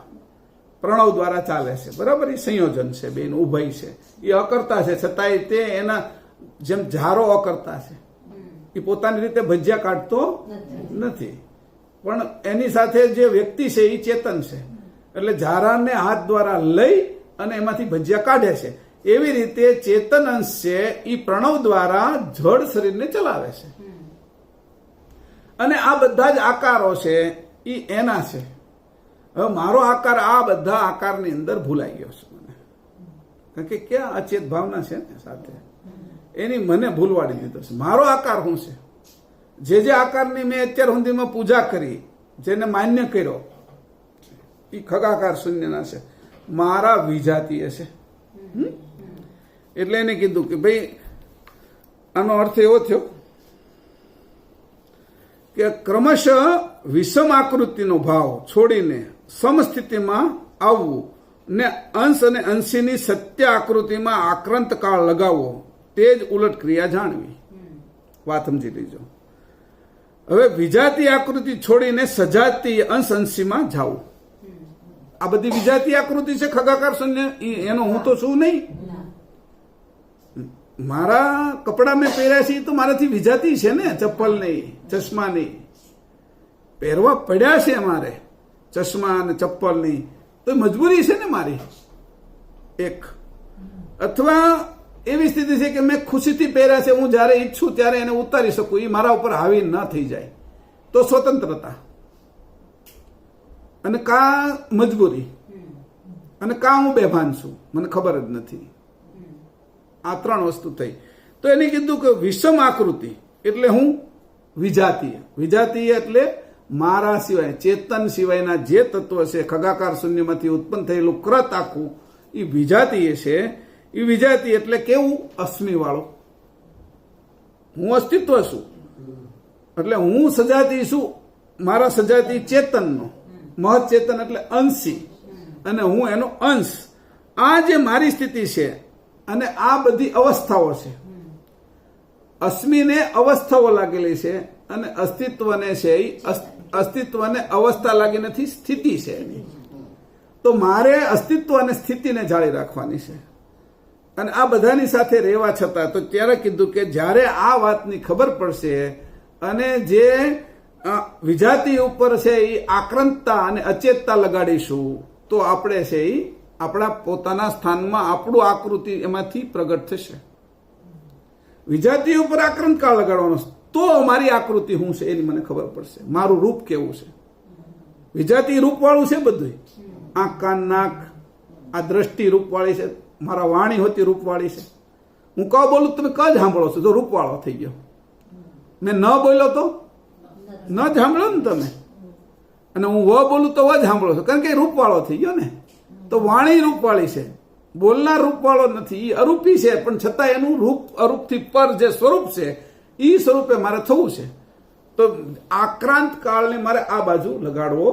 પ્રણવ દ્વારા ચાલે છે. બરાબર, એ સંયોજન છે બેન ઉભય છે. એ અકર્તા છે છતાંય તે એના જેમ ઝારો અકર્તા છે, એ પોતાની રીતે ભજીયા કાઢતો નથી, પણ એની સાથે જે વ્યક્તિ છે એ ચેતન છે, એટલે ઝારાને હાથ દ્વારા લઈ અને એમાંથી ભજીયા કાઢે છે. એવી રીતે ચેતન અંશ છે એ પ્રણવ દ્વારા જડ શરીરને ચલાવે છે. અને આ બધા જ આકારો છે એ એના છે. હવે મારો આકાર આ બધા આકારની અંદર ભૂલાઈ ગયો છે મને, કારણ કે ક્યાં અચેત ભાવના છે ને સાથે, એની મને ભૂલવાડી દીધો છે. મારો આકાર શું છે? જે આકારની મેં અત્યાર સુધીમાં પૂજા કરી, જેને માન્ય કર્યો, એ ખગાકાર શૂન્યના છે, મારા વિજાતીય છે. એટલે એને કીધું કે ભાઈ આનો અર્થ એવો થયો કે ક્રમશઃ વિષમ આકૃતિનો ભાવ છોડીને સમસ્થિતિમાં આવવું ને અંશ અને અંશીની સત્ય આકૃતિમાં આક્રાંત કાળ લગાવવો, તે જ ઉલટ ક્રિયા જાણવી. વાત સમજી લીજો. હવે વિજાતી આકૃતિ છોડીને સજાતી અંશ અંશીમાં જાવું. આ બધી વિજાતી આકૃતિ છે ખગાકાર શૂન્ય, એનો હું તો છું નહીં. મારા કપડા મેં પહેર્યા છે તો મારાથી વિજાતી છે ને, ચપ્પલ નહીં, ચશ્મા નહીં, પહેરવા પડ્યા છે મારે ચશ્મા અને ચપ્પલ નહીં, તો મજબૂરી છે ને મારી એક. અથવા એવી સ્થિતિ છે કે મેં ખુશીથી પહેર્યા છે, હું જ્યારે ઈચ્છું ત્યારે એને ઉતારી શકું, એ મારા ઉપર હાવી ન થઈ જાય, તો સ્વતંત્રતા. અને કા મજબૂરી, અને કા હું બેભાન છું, મને ખબર જ નથી. આ ત્રણ વસ્તુ થઈ. તો એને કીધું કે વિષમ આકૃતિ એટલે હું વિજાતીય. વિજાતીય એટલે મારા સિવાય, ચેતન સિવાયના જે તત્વ છે ખગાકાર શૂન્યમાંથી ઉત્પન્ન થયેલું કૃત આખું, એ વિજાતીય છે. એ વિજાતીય એટલે કેવું? અસ્મિ વાળો. હું અસ્તિત્વ છું, એટલે હું સજાતી છું, મારા સજાતી ચેતનનો, મહત ચેતન એટલે અંશી, અને હું એનો અંશ. આ જે મારી સ્થિતિ છે, અને આ બધી અવસ્થાઓ છે. અસ્મિને અવસ્થાઓ લાગેલી છે, અને અસ્તિત્વને છે એ અસ્તિત્વને અવસ્થા લાગી નથી, સ્થિતિ છે એની. તો મારે અસ્તિત્વ અને સ્થિતિને જાળી રાખવાની છે. અને આ બધાની સાથે રહેવા છતાં તો ત્યારે કીધું કે જ્યારે આ વાતની ખબર પડશે અને જે વિજાતિ ઉપર છે એ આક્રાંતતા અને અચેતતા લગાડીશું, તો આપણે છે એ આપણા પોતાના સ્થાનમાં આપણું આકૃતિ એમાંથી પ્રગટ થશે. વિજાતિ ઉપર આક્રાંત કાળ લગાડવાનો, તો મારી આકૃતિ શું છે એની મને ખબર પડશે, મારું રૂપ કેવું છે. વિજાતિ રૂપવાળું છે બધું, આંખ કાન નાક, આ દ્રષ્ટિ રૂપવાળી છે, મારા વાણી હોતી રૂપવાળી છે. હું ક બોલું તમે ક જ સાંભળો છો, જો રૂપવાળો થઈ ગયો. મેં ન બોલ્યો તો ન જ સાંભળો ને તમે, અને હું વ બોલું તો વ જ સાંભળો છો, કારણ કે રૂપવાળો થઈ ગયો ને. તો વાણી રૂપવાળી છે, બોલનાર રૂપવાળો નથી, એ અરૂપી છે, પણ છતાં એનું રૂપ અરૂપથી પર જે સ્વરૂપ છે એ સ્વરૂપે મારે થવું છે. તો આક્રાંત કાળને મારે આ બાજુ લગાડવો.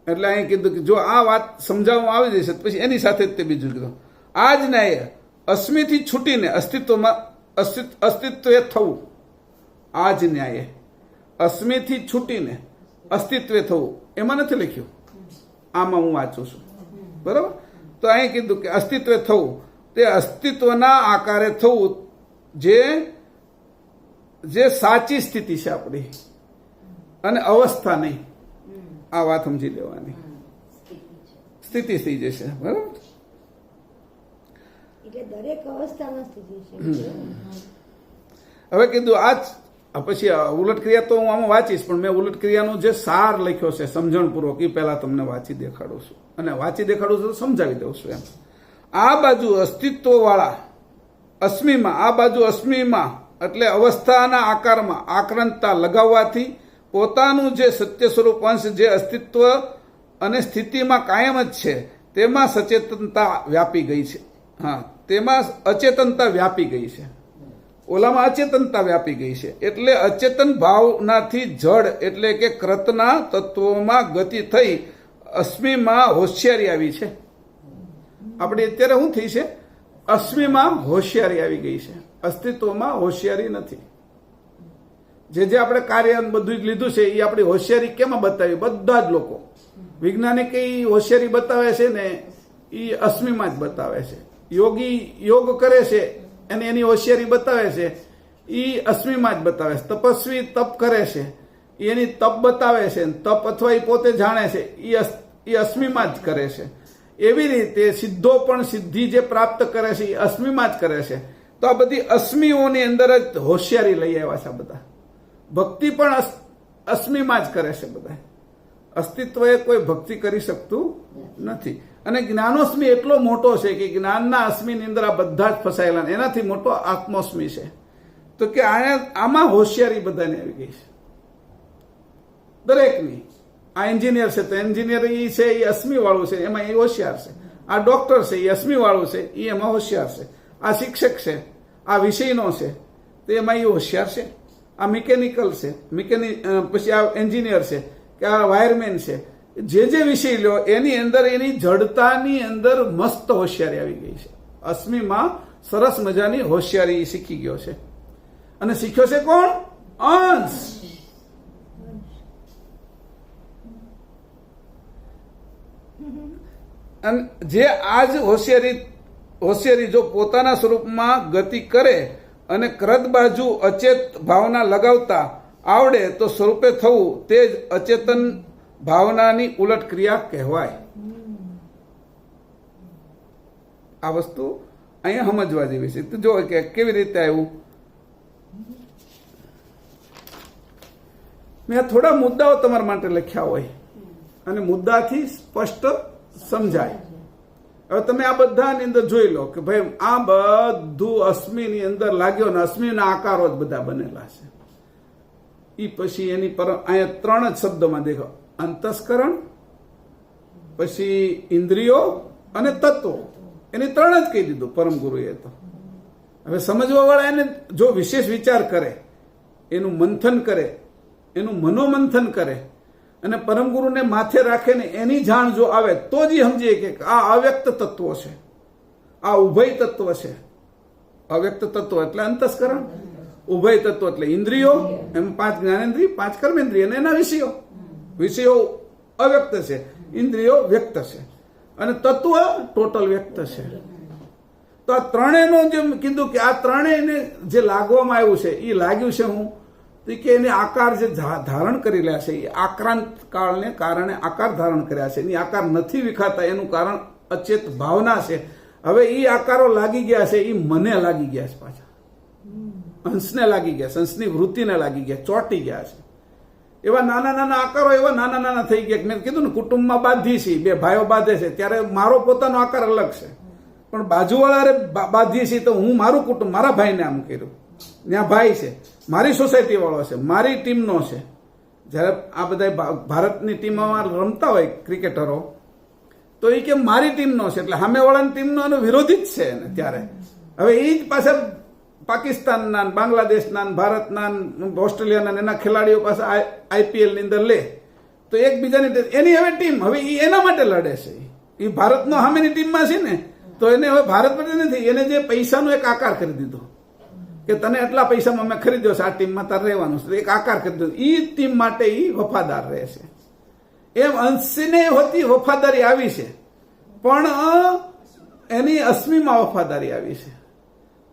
એટલે અહીં કીધું કે જો આ વાત સમજાવવામાં આવી જશે પછી એની સાથે જ તે બીજું કીધું, આ જ ન્યાય અસ્મિથી છૂટીને અસ્તિત્વમાં અસ્તિત્વે થવું. આ જ ન્યાય અસ્મિથી છૂટીને અસ્તિત્વે થવું, એમાં નથી લખ્યું, આમાં હું વાંચું છું, બરાબર. તો અહીં કીધું કે અસ્તિત્વે થવું, તે અસ્તિત્વના આકારે થવું, જે સાચી સ્થિતિ છે આપણી, અને અવસ્થા નહીં. આ વાત સમજી લેવાની, સ્થિતિ થઈ જશે, બરાબર. એટલે દરેક અવસ્થામાં સ્થિતિ છે. હવે કીધું આજ પછી ઉલટ ક્રિયા તો હું આમાં વાંચીશ, પણ મેં ઉલટ ક્રિયાનો જે સાર લખ્યો છે સમજણપૂર્વક, એ પહેલા તમને વાંચી દેખાડું છું, અને વાંચી દેખાડું છું તો સમજાવી દઉં છું એમ. આ બાજુ અસ્તિત્વ વાળા અસ્મિમાં, આ બાજુ અસ્મિમાં એટલે અવસ્થાના આકારમાં આક્રાંતતા લગાવવાથી પોતાનું જે સત્ય સ્વરૂપ અંશ જે અસ્તિત્વ અને સ્થિતિમાં કાયમ જ છે તેમાં સચેતનતા વ્યાપી ગઈ છે. હા, તેમાં અચેતનતા વ્યાપી ગઈ છે, ઓલામાં અચેતનતા વ્યાપી ગઈ છે. એટલે અચેતન ભાવનાથી જડ એટલે કે કૃતના તત્વોમાં ગતિ થઈ અસ્મિમાં હોશિયારી આવી છે. આપણે અત્યારે શું થઈ છે? અસ્મિમાં હોશિયારી આવી ગઈ છે, અસ્તિત્વમાં હોશિયારી નથી. જે આપણે કાર્ય બધું જ લીધું છે એ આપણી હોશિયારી કેમાં બતાવી? બધા જ લોકો વૈજ્ઞાનિક હોશિયારી બતાવે છે ને એ અસ્મિમાં જ બતાવે છે. યોગી યોગ કરે છે અને એની હોશિયારી બતાવે છે એ અશ્મિમાં જ બતાવે છે. તપસ્વી તપ કરે છે એની તપ બતાવે છે, તપ અથવા એ પોતે જાણે છે એ અશ્મિમાં જ કરે છે. એવી રીતે સિદ્ધો પણ સિદ્ધિ જે પ્રાપ્ત કરે છે એ અશ્મિમાં જ કરે છે. તો આ બધી અશ્મિઓની અંદર જ હોશિયારી લઈ આવ્યા છે બધા. ભક્તિ પણ અશ્મિમાં જ કરે છે બધા. અસ્તિત્વએ કોઈ ભક્તિ કરી શકતું નથી. અને જ્ઞાનોસ્મી એટલો મોટો છે કે જ્ઞાનના અસ્મિની અંદર આ બધા જ ફસાયેલા, એનાથી મોટો આત્મોસ્મી છે. તો કે આમાં હોશિયારી બધાને આવી ગઈ છે દરેકની. આ એન્જિનિયર છે તો એન્જિનિયર છે એ અશ્મિ વાળું છે, એમાં એ હોશિયાર છે. આ ડોક્ટર છે એ અશ્મિ વાળું છે, એ એમાં હોશિયાર છે. આ શિક્ષક છે, આ વિષયનો છે તો એમાં એ હોશિયાર છે. આ મિકેનિકલ છે, પછી આ એન્જિનિયર છે કે આ વાયરમેન છે, જે વિષય લો એની અંદર એની જડતાની અંદર મસ્ત હોશિયારી આવી ગઈ છે. અશ્મિમાં સરસ મજાની હોશિયારી શીખી ગયો છે. અને શીખ્યો છે કોણ? અંશ. અને જે આજ હોશિયારી જો પોતાના સ્વરૂપમાં ગતિ કરે અને ક્રદ બાજુ અચેત ભાવના લગાવતા આવડે તો સ્વરૂપે થવું તે જ અચેતન ભાવનાની ઉલટ ક્રિયા કહેવાય. આ વસ્તુ અહીંયા સમજવા જેવી છે. તો જો કે કેવી રીતે આવ્યું. મેં થોડા મુદ્દાઓ તમારા માટે લખ્યા હોય અને મુદ્દાથી સ્પષ્ટ સમજાય. હવે તમે આ બધાની અંદર જોઈ લો કે ભાઈ આ બધું અશ્મિની અંદર લાગ્યો ને અશ્મિના આકારો જ બધા બનેલા છે. એ પછી એની પર અહીંયા 3 જ શબ્દોમાં દેખો, અંતસ્કરણ, પછી ઇન્દ્રિયો અને તત્વો. એની 3 જ કહી દીધું પરમ ગુરુએ. તો હવે સમજવા વાળા એને જો વિશેષ વિચાર કરે, એનું મંથન કરે, એનું મનોમંથન કરે અને પરમ ગુરુને માથે રાખે ને એની જાણ જો આવે તો જ સમજીએ કે આ અવ્યક્ત તત્વો છે, આ ઉભય તત્વ છે. અવ્યક્ત તત્વ એટલે અંતસ્કરણ, ઉભય તત્વ એટલે ઇન્દ્રિયો, એમ 5 જ્ઞાનેન્દ્રિય, 5 કર્મેન્દ્રિય અને એના વિષયો અવ્યક્ત છે, ઇન્દ્રિયો વ્યક્ત છે અને તત્વ ટોટલ વ્યક્ત છે. તો આ ત્રણેયનો જેમ કીધું કે આ ત્રણેયને જે લાગવામાં આવ્યું છે એ લાગ્યું છે હું કે એને આકાર જે ધારણ કરી રહ્યા છે એ આક્રાંત કાળને કારણે આકાર ધારણ કર્યા છે. એની આકાર નથી વિખાતા એનું કારણ અચેત ભાવના છે. હવે એ આકારો લાગી ગયા છે એ મને લાગી ગયા છે, પાછા અંશને લાગી ગયા, અંશની વૃત્તિને લાગી ગયા, ચોંટી ગયા છે. એવા નાના નાના આકારો એવા નાના નાના થઈ ગયા. મેં કીધું ને કુટુંબમાં બાંધી છે, 2 ભાઈઓ બાંધે છે ત્યારે મારો પોતાનો આકાર અલગ છે, પણ બાજુવાળા બાંધીએ છીએ તો હું મારું કુટુંબ, મારા ભાઈને આમ કર્યું, ત્યાં ભાઈ છે, મારી સોસાયટી વાળો છે, મારી ટીમનો છે. જ્યારે આ બધા ભારતની ટીમમાં રમતા હોય ક્રિકેટરો તો એ કે મારી ટીમનો છે એટલે સામેવાળાની ટીમનો એનો વિરોધી જ છે ને. ત્યારે હવે એ જ પાછા પાકિસ્તાનના, બાંગ્લાદેશના, ભારતના, ઓસ્ટ્રેલિયાના એના ખેલાડીઓ પાસે IPL ની અંદર લે તો એકબીજાની એની હવે ટીમ, હવે એ એના માટે લડે છે. એ ભારતનો સામેની ટીમમાં છે ને તો એને હવે ભારત માટે નથી, એને જે પૈસાનો એક આકાર કરી દીધો કે તને એટલા પૈસામાં મેં ખરીદ્યો છે, આ ટીમમાં તારે રહેવાનું છે, એક આકાર કરી દીધો. એ ટીમ માટે એ વફાદાર રહે છે. એમ અંશને હોતી વફાદારી આવી છે પણ એની અશ્મિમાં વફાદારી આવી છે.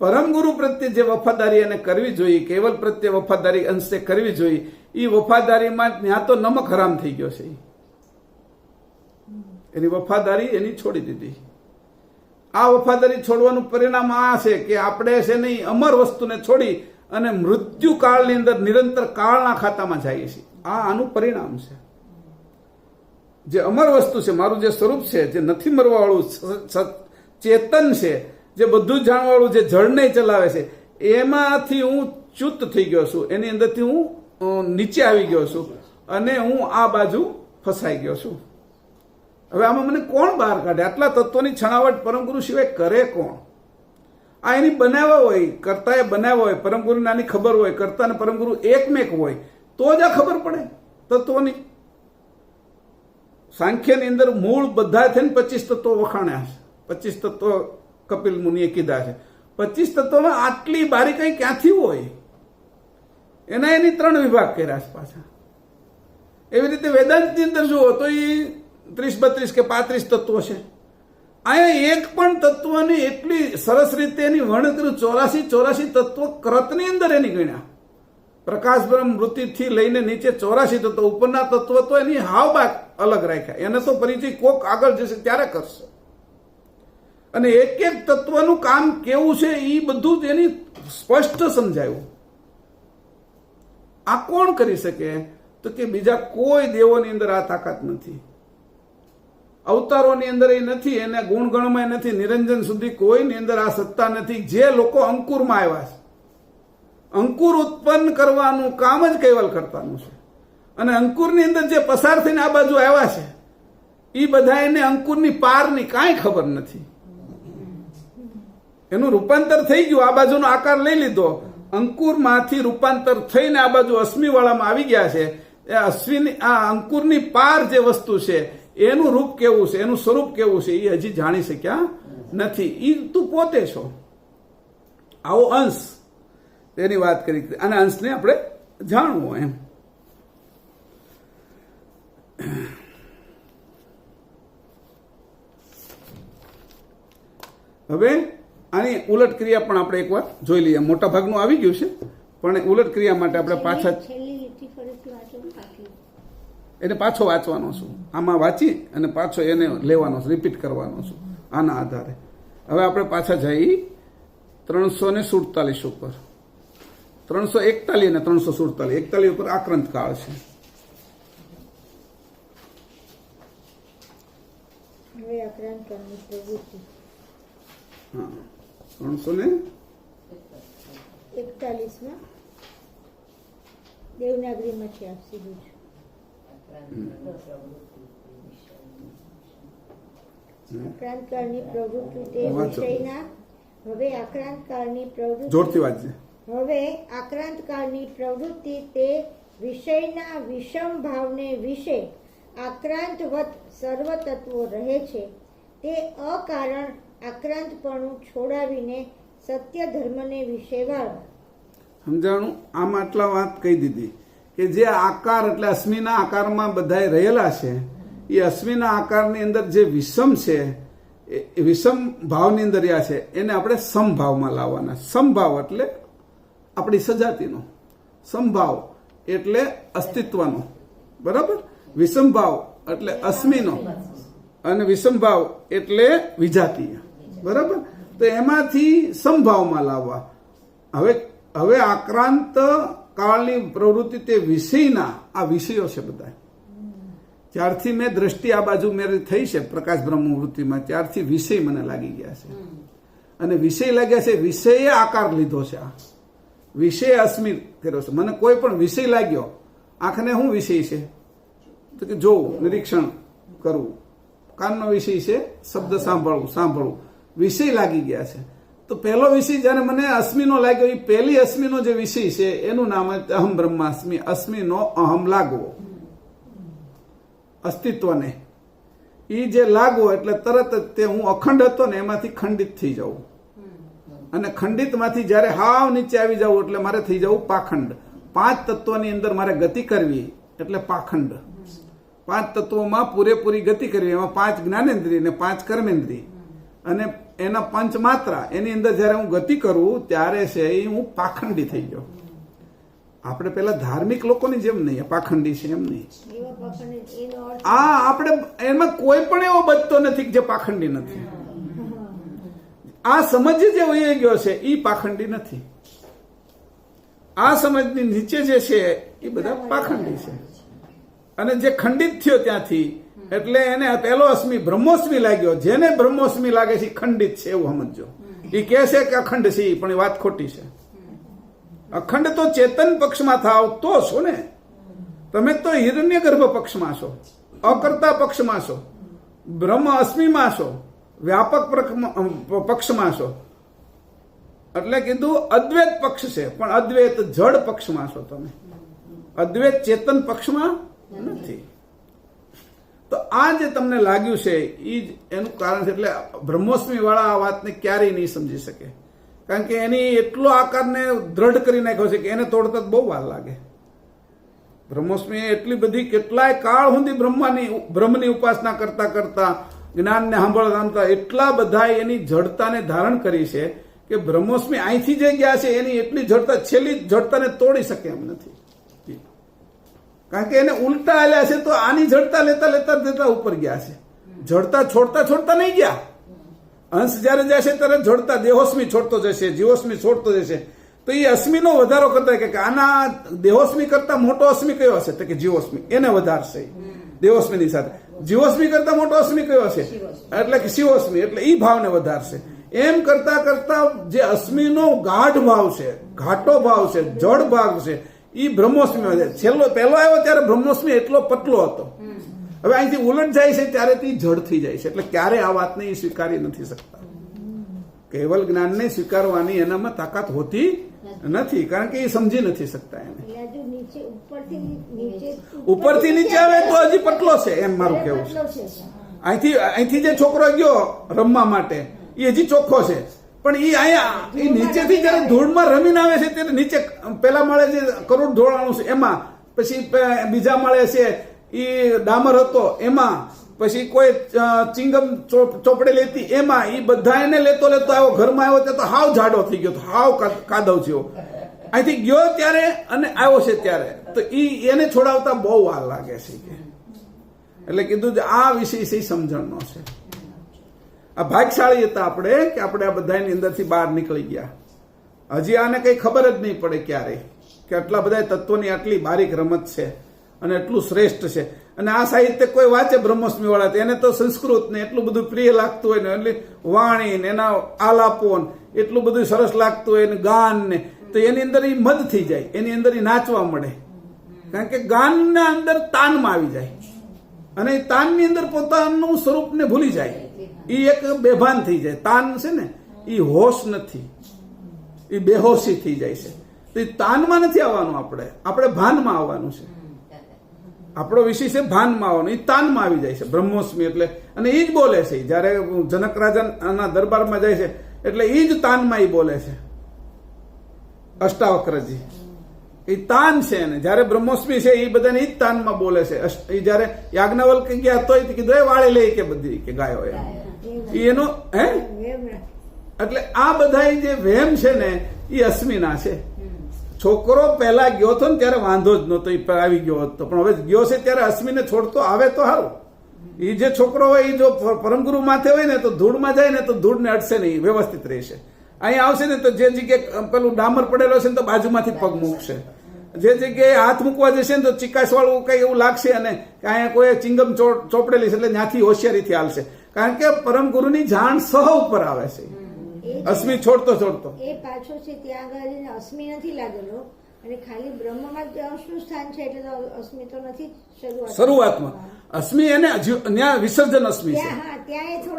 પરમ ગુરુ પ્રત્યે જે વફાદારી એને કરવી જોઈએ, કેવલ પ્રત્યે વફાદારી અંશે કરવી જોઈએ, એ વફાદારીમાં ત્યાં તો નમક હરામ થઈ ગયો છે. એની વફાદારી એની છોડી દીધી. આ વફાદારી છોડવાનું પરિણામ આ છે કે આપણે છે નહીં અમર વસ્તુને છોડી અને મૃત્યુ કાળની અંદર નિરંતર કાળના ખાતામાં જઈએ છીએ. આ આનું પરિણામ છે. જે અમર વસ્તુ છે, મારું જે સ્વરૂપ છે, જે નથી મરવા વાળું ચેતન છે, જે બધું જાણવા વાળું, જે જળને ચલાવે છે, એમાંથી હું ચ્યુત થઈ ગયો છું, એની અંદરથી હું નીચે આવી ગયો છું અને હું આ બાજુ ફસાઈ ગયો છું. હવે આમાં મને કોણ બહાર કાઢે? આટલા તત્વોની છણાવટ પરમગુરુ સિવાય કરે કોણ? આ એની બનાવ્યા હોય, કર્તાએ બનાવ્યા હોય, પરમગુરુને આની ખબર હોય, કર્તા ને પરમગુરુ એકમેક હોય તો જ આ ખબર પડે તત્વોની. સાંખ્યની અંદર મૂળ બધા થઈને 25 તત્વો વખાણ્યા છે. 25 તત્વો કપિલ મુનિએ કીધા છે. 25 તત્વોમાં આટલી બારીકાઈ ક્યાંથી હોય? એની 3 વિભાગ કર્યા છે પાછા. એવી રીતે વેદાંતની અંદર જુઓ તો એ 30, 32 કે 35 તત્વો છે. અહીંયા એક પણ તત્વની એટલી સરસ રીતે એની વર્ણન કર્યું. 84 તત્વ કૃતની અંદર એની ગણ્યા. પ્રકાશ બ્રહ્મ વૃત્તિથી લઈને નીચે 84 તત્વ, ઉપરના તત્વ તો એની હાવ બાક અલગ રાખ્યા. એને તો પરિચય કોક આગળ જશે ત્યારે કરશે. અને એક એક તત્વનું કામ કેવું છે એ બધું જ એની સ્પષ્ટ સમજાયું. આ કોણ કરી શકે? તો કે બીજા કોઈ દેવોની અંદર આ તાકાત નથી, અવતારોની અંદર એ નથી, એના ગુણગણમાં નથી, નિરંજન સુધી કોઈની અંદર આ સત્તા નથી. જે લોકો અંકુરમાં આવ્યા છે, અંકુર ઉત્પન્ન કરવાનું કામ જ કૈવલ કરતાનું છે. અને અંકુરની અંદર જે પસાર થઈને આ બાજુ આવ્યા છે એ બધા એને અંકુરની પારની કાંઈ ખબર નથી. એનું રૂપાંતર થઈ ગયું, આ બાજુનો આકાર લઈ લીધો, અંકુરમાંથી રૂપાંતર થઈને આ બાજુ અશ્મિ વાળામાં આવી ગયા છે. એ અશ્વિની આ અંકુરની પાર જે વસ્તુ છે એનું રૂપ કેવું છે, એનું સ્વરૂપ કેવું છે એ હજી જાણી શક્યા નથી. એ તું પોતે છો. આવો અંશ એની વાત કરી, અને અંશને આપણે જાણવું એમ. હવે આની ઉલટ ક્રિયા પણ આપણે એકવાર જોઈ લઈએ. મોટા ભાગનું આવી ગયું છે, પણ ઉલટ ક્રિયા માટે આપણે પાછા છેલ્લી લીટી ફરીથી વાંચો બાકી. એને પાછો વાંચવાનો છું. આમાં વાંચી અને પાછો એને લેવાનો છું, રિપીટ કરવાનો છું આના આધારે. હવે આપણે પાછા જઈ 347 ઉપર, 341 અને 347. 41 ઉપર આક્રાંત કાળ છે. હવે આક્રાંત કાળની પ્રવૃત્તિ. હા, 341 દેવનાગરીમાં છે આ સીધું જ. આક્રાંત કાળની પ્રવૃત્તિ તે વિષયના. હવે આક્રાંત કાળની પ્રવૃત્તિ જોરથી વાંચજે. હવે આક્રાંત કાળની પ્રવૃત્તિ તે વિષયના વિષમ ભાવને વિશે આક્રાંતવત સર્વ તત્વો રહે છે. તે અકારણ આક્રાંતપણું છોડાવીને સત્ય ધર્મને વિશે વાળવા. સમજાણું? આમાં આટલા વાત કહી દીધી કે જે આકાર એટલે અશ્મિના આકારમાં બધાય રહેલા છે, એ અશ્મિના આકારની અંદર જે વિષમ છે એ વિષમ ભાવની અંદર રહ્યા છે એને આપણે સમભાવમાં લાવવાના. સમભાવ એટલે આપણી સજાતિનો, સમભાવ એટલે અસ્તિત્વનો, બરાબર? વિષમભાવ એટલે અશ્મિનો, અને વિષમભાવ એટલે વિજાતીય, બરાબર? તો એમાંથી સમભાવમાં લાવવા. હવે આક્રાંત કાળની પ્રવૃત્તિ તે વિષયના, આ વિષયો છે બધા. જ્યારથી મેં દ્રષ્ટિ આ બાજુ મેરી થઈ છે પ્રકાશ બ્રહ્મ વૃત્તિમાં, ત્યારથી વિષય મને લાગી ગયા છે. અને વિષય લાગ્યા છે, વિષયે આકાર લીધો છે. આ વિષય અસ્મિ કર્યો છે. મને કોઈ પણ વિષય લાગ્યો, આંખને શું વિષય છે? તો કે જોવું, નિરીક્ષણ કરવું. કાનનો વિષય છે શબ્દ સાંભળવું. વિષય લાગી ગયા છે. તો પહેલો વિષય જયારે મને અસ્મિનો લાગ્યો, એ પહેલી અસ્મિનો જે વિષય છે એનું નામ અહમ બ્રહ્માસ્મિ. અસ્મિનો અહમ લાગવો, અસ્તિત્વને એ જે લાગવો એટલે તરત જ તે હું અખંડ હતો ને એમાંથી ખંડિત થઈ જવું. અને ખંડિતમાંથી જયારે હાવ નીચે આવી જવું એટલે મારે થઈ જવું પાખંડ. 5 તત્વોની અંદર મારે ગતિ કરવી એટલે પાખંડ. 5 તત્વોમાં પૂરેપૂરી ગતિ કરવી, એમાં 5 જ્ઞાનેન્દ્રિય ને 5 કર્મેન્દ્રિય અને એના 5 માત્રા, એની અંદર જયારે હું ગતિ કરું ત્યારે છે એ હું પાખંડી થઈ ગયો. આપણે પેલા ધાર્મિક લોકોની જેમ નહીં પાખંડી છે એમ નહીં. એવા પાખંડી એનો અર્થ આપણે એમાં કોઈ પણ એવો બચતો નથી જે પાખંડી નથી. આ સમજ જે વહી ગયો છે એ પાખંડી નથી. આ સમજની નીચે જે છે એ બધા પાખંડી છે. અને જે ખંડિત થયો ત્યાંથી એટલે એને પહેલો અસ્મિ બ્રહ્મોસ્મિ લાગ્યો. જેને બ્રહ્મોસ્મિ લાગે છે ખંડિત છે એવું સમજો. એ કહે છે કે અખંડ છે, પણ એ વાત ખોટી છે. અખંડ તો ચેતન પક્ષમાં થાવ તો છો ને. તમે તો હિરણ્ય ગર્ભ પક્ષમાં છો, અકર્તા પક્ષમાં છો, બ્રહ્મ અસ્મિમાં છો, વ્યાપક પક્ષમાં છો. એટલે કીધું અદ્વૈત પક્ષ છે, પણ અદ્વૈત જડ પક્ષમાં છો તમે. અદ્વૈત ચેતન પક્ષમાં નથી. તો આ જે તમને લાગ્યું છે એ જ એનું કારણ છે. એટલે બ્રહ્મોસ્મી વાળા આ વાતને ક્યારેય નહીં સમજી શકે, કારણ કે એની એટલો આકારને દ્રઢ કરી નાખ્યો છે કે એને તોડતા બહુ વાર લાગે. બ્રહ્મોસ્મી એટલી બધી કેટલાય કાળ સુધી બ્રહ્મની ઉપાસના કરતા કરતા જ્ઞાનને સાંભળતા એટલા બધા એની જડતાને ધારણ કરી છે કે બ્રહ્મોસ્મી અહીંથી જે ગયા છે એની એટલી જડતા છેલ્લી જડતાને તોડી શકે એમ નથી. કારણ કે એને ઉલટા આલ્યા છે તો આની જડતા લેતા લેતા લેતા ઉપર ગયા છે. જડતા છોડતા છોડતા નહીં ગયા. અંશ જયારે જશે ત્યારે જડતા દેહોસ્મી છોડતો જશે, જીવોસ્મી છોડતો જશે. તો એ અસ્મીનો વધારો કરતા કે આના દેહોસ્મી કરતા મોટો અસ્મી કયો હશે? તો કે જીવોસ્મી, એને વધારશે દેહોસ્મીની સાથે. જીવોસ્મી કરતા મોટો અસ્મી કયો હશે? એટલે કે શિવોસ્મી, એટલે ઈ ભાવને વધારશે. એમ કરતા કરતા જે અસ્મીનો ગાઢ ભાવ છે, ઘાટો ભાવ છે, જડ ભાગ છે, ઈ બ્રહ્મોસ્મી વધે. છેલ્લો પહેલો આવ્યો ત્યારે બ્રહ્મોસ્મી એટલો પતલો હતો. હવે અહીંથી ઉલટ જાય છે ત્યારે તે જડ થઈ જાય છે. એટલે ક્યારે આ વાતને એ સ્વીકારી નથી શકતા. કેવલ જ્ઞાનને સ્વીકારવાની એનામાં તાકાત હોતી નથી, કારણ કે એ સમજી નથી શકતા એને. ઉપરથી નીચે આવે તો હજી પતલો છે, એમ મારું કેવું છે. અહીંથી જે છોકરો ગયો રમવા માટે એ હજી ચોખ્ખો છે, પણ એ અહીંયા એ નીચેથી જયારે ધૂળમાં રમીને આવે છે ત્યારે નીચે પેલા માળે જે કરોડ ધોળાનું છે એમાં, પછી બીજા માળે છે એ ડામર હતો એમાં, પછી કોઈ ચિંગમ ચોપડેલી હતી એમાં, એ બધા એને લેતો લેતો આવ્યો, ઘરમાં આવ્યો ત્યાં તો હાવ જાડો થઈ ગયો, હાવ કાદવ થયો. અહીંથી ગયો ત્યારે અને આવ્યો છે ત્યારે તો એને છોડાવતા બહુ વાર લાગે છે. એટલે કીધું આ વિષય છે સમજણનો છે. આ ભાગશાળી હતા આપણે કે આપણે આ બધાની અંદરથી બહાર નીકળી ગયા. હજી આને કઈ ખબર જ નહીં પડે ક્યારેય કે આટલા બધા તત્વોની આટલી બારીક રમત છે અને એટલું શ્રેષ્ઠ છે. અને આ સાહિત્ય કોઈ વાંચે બ્રહ્મોસ્મી વાળા એને તો સંસ્કૃત ને એટલું બધું પ્રિય લાગતું હોય ને, એટલે વાણી ને એના આલાપો એટલું બધું સરસ લાગતું હોય ને, ગાન ને, તો એની અંદર એ મદ થઈ જાય, એની અંદર એ નાચવા મળે. કારણ કે ગાનના અંદર તાનમાં આવી જાય અને એ તાનની અંદર પોતાનું સ્વરૂપને ભૂલી જાય. એ એક બેભાન થઈ જાય. તાન છે ને એ હોશ નથી, એ બેહોશી થઈ જાય છે. તો એ તાનમાં નથી આવવાનું, આપણે ભાનમાં આવવાનું છે. આપણો વિષય છે ભાનમાં આવવાનો, એ તાનમાં આવી જાય છે બ્રહ્મોસ્મી એટલે. અને એ જ બોલે છે જયારે જનક રાજાના દરબારમાં જાય છે એટલે એ જ તાનમાં એ બોલે છે. અષ્ટાવક્રજી એ તાન છે ને જયારે બ્રહ્મોસ્મી છે એ બધાને એ જ તાનમાં બોલે છે. એ જયારે યાજ્ઞવલ્ક ગયા તોય કીધું વાળી લે કે બધી કે ગાયો એનો એટલે આ બધા જે વહેમ છે ને એ અસ્મીના છે. છોકરો પહેલા ગયો હતો ને ત્યારે વાંધો જ નહોતો, એ આવી ગયો હતો, પણ હવે ગયો છે ત્યારે અસ્મીને છોડતો આવે તો સારું. એ જે છોકરો હોય એ જો પરમગુરુ માથે હોય ને તો ધૂળમાં જાય ને તો ધૂળને અડશે નહીં, વ્યવસ્થિત રહેશે. અહીંયા આવશે ને તો જે જગ્યાએ પેલું ડામર પડેલો છે ને તો બાજુમાંથી પગ મૂકશે, જે જગ્યાએ હાથ મૂકવા જશે ને તો ચિકાસ વાળું કઈ એવું લાગશે અને અહીંયા કોઈ ચિંગમ ચોપડેલી છે એટલે ત્યાંથી હોશિયારીથી હાલશે. કારણ કે પરમ ગુરુની જાણ સહ ઉપર આવે છે. અસ્મી છોડતો એ પાછો છે ત્યાં આગળ અસ્મી નથી લાગેલો અને ખાલી બ્રહ્મમાં જ અંશનું સ્થાન છે એટલે તો અસ્મી તો નથી શરૂઆતમાં. અસ્મી એને ત્યાં વિસર્જન અસ્મી છે.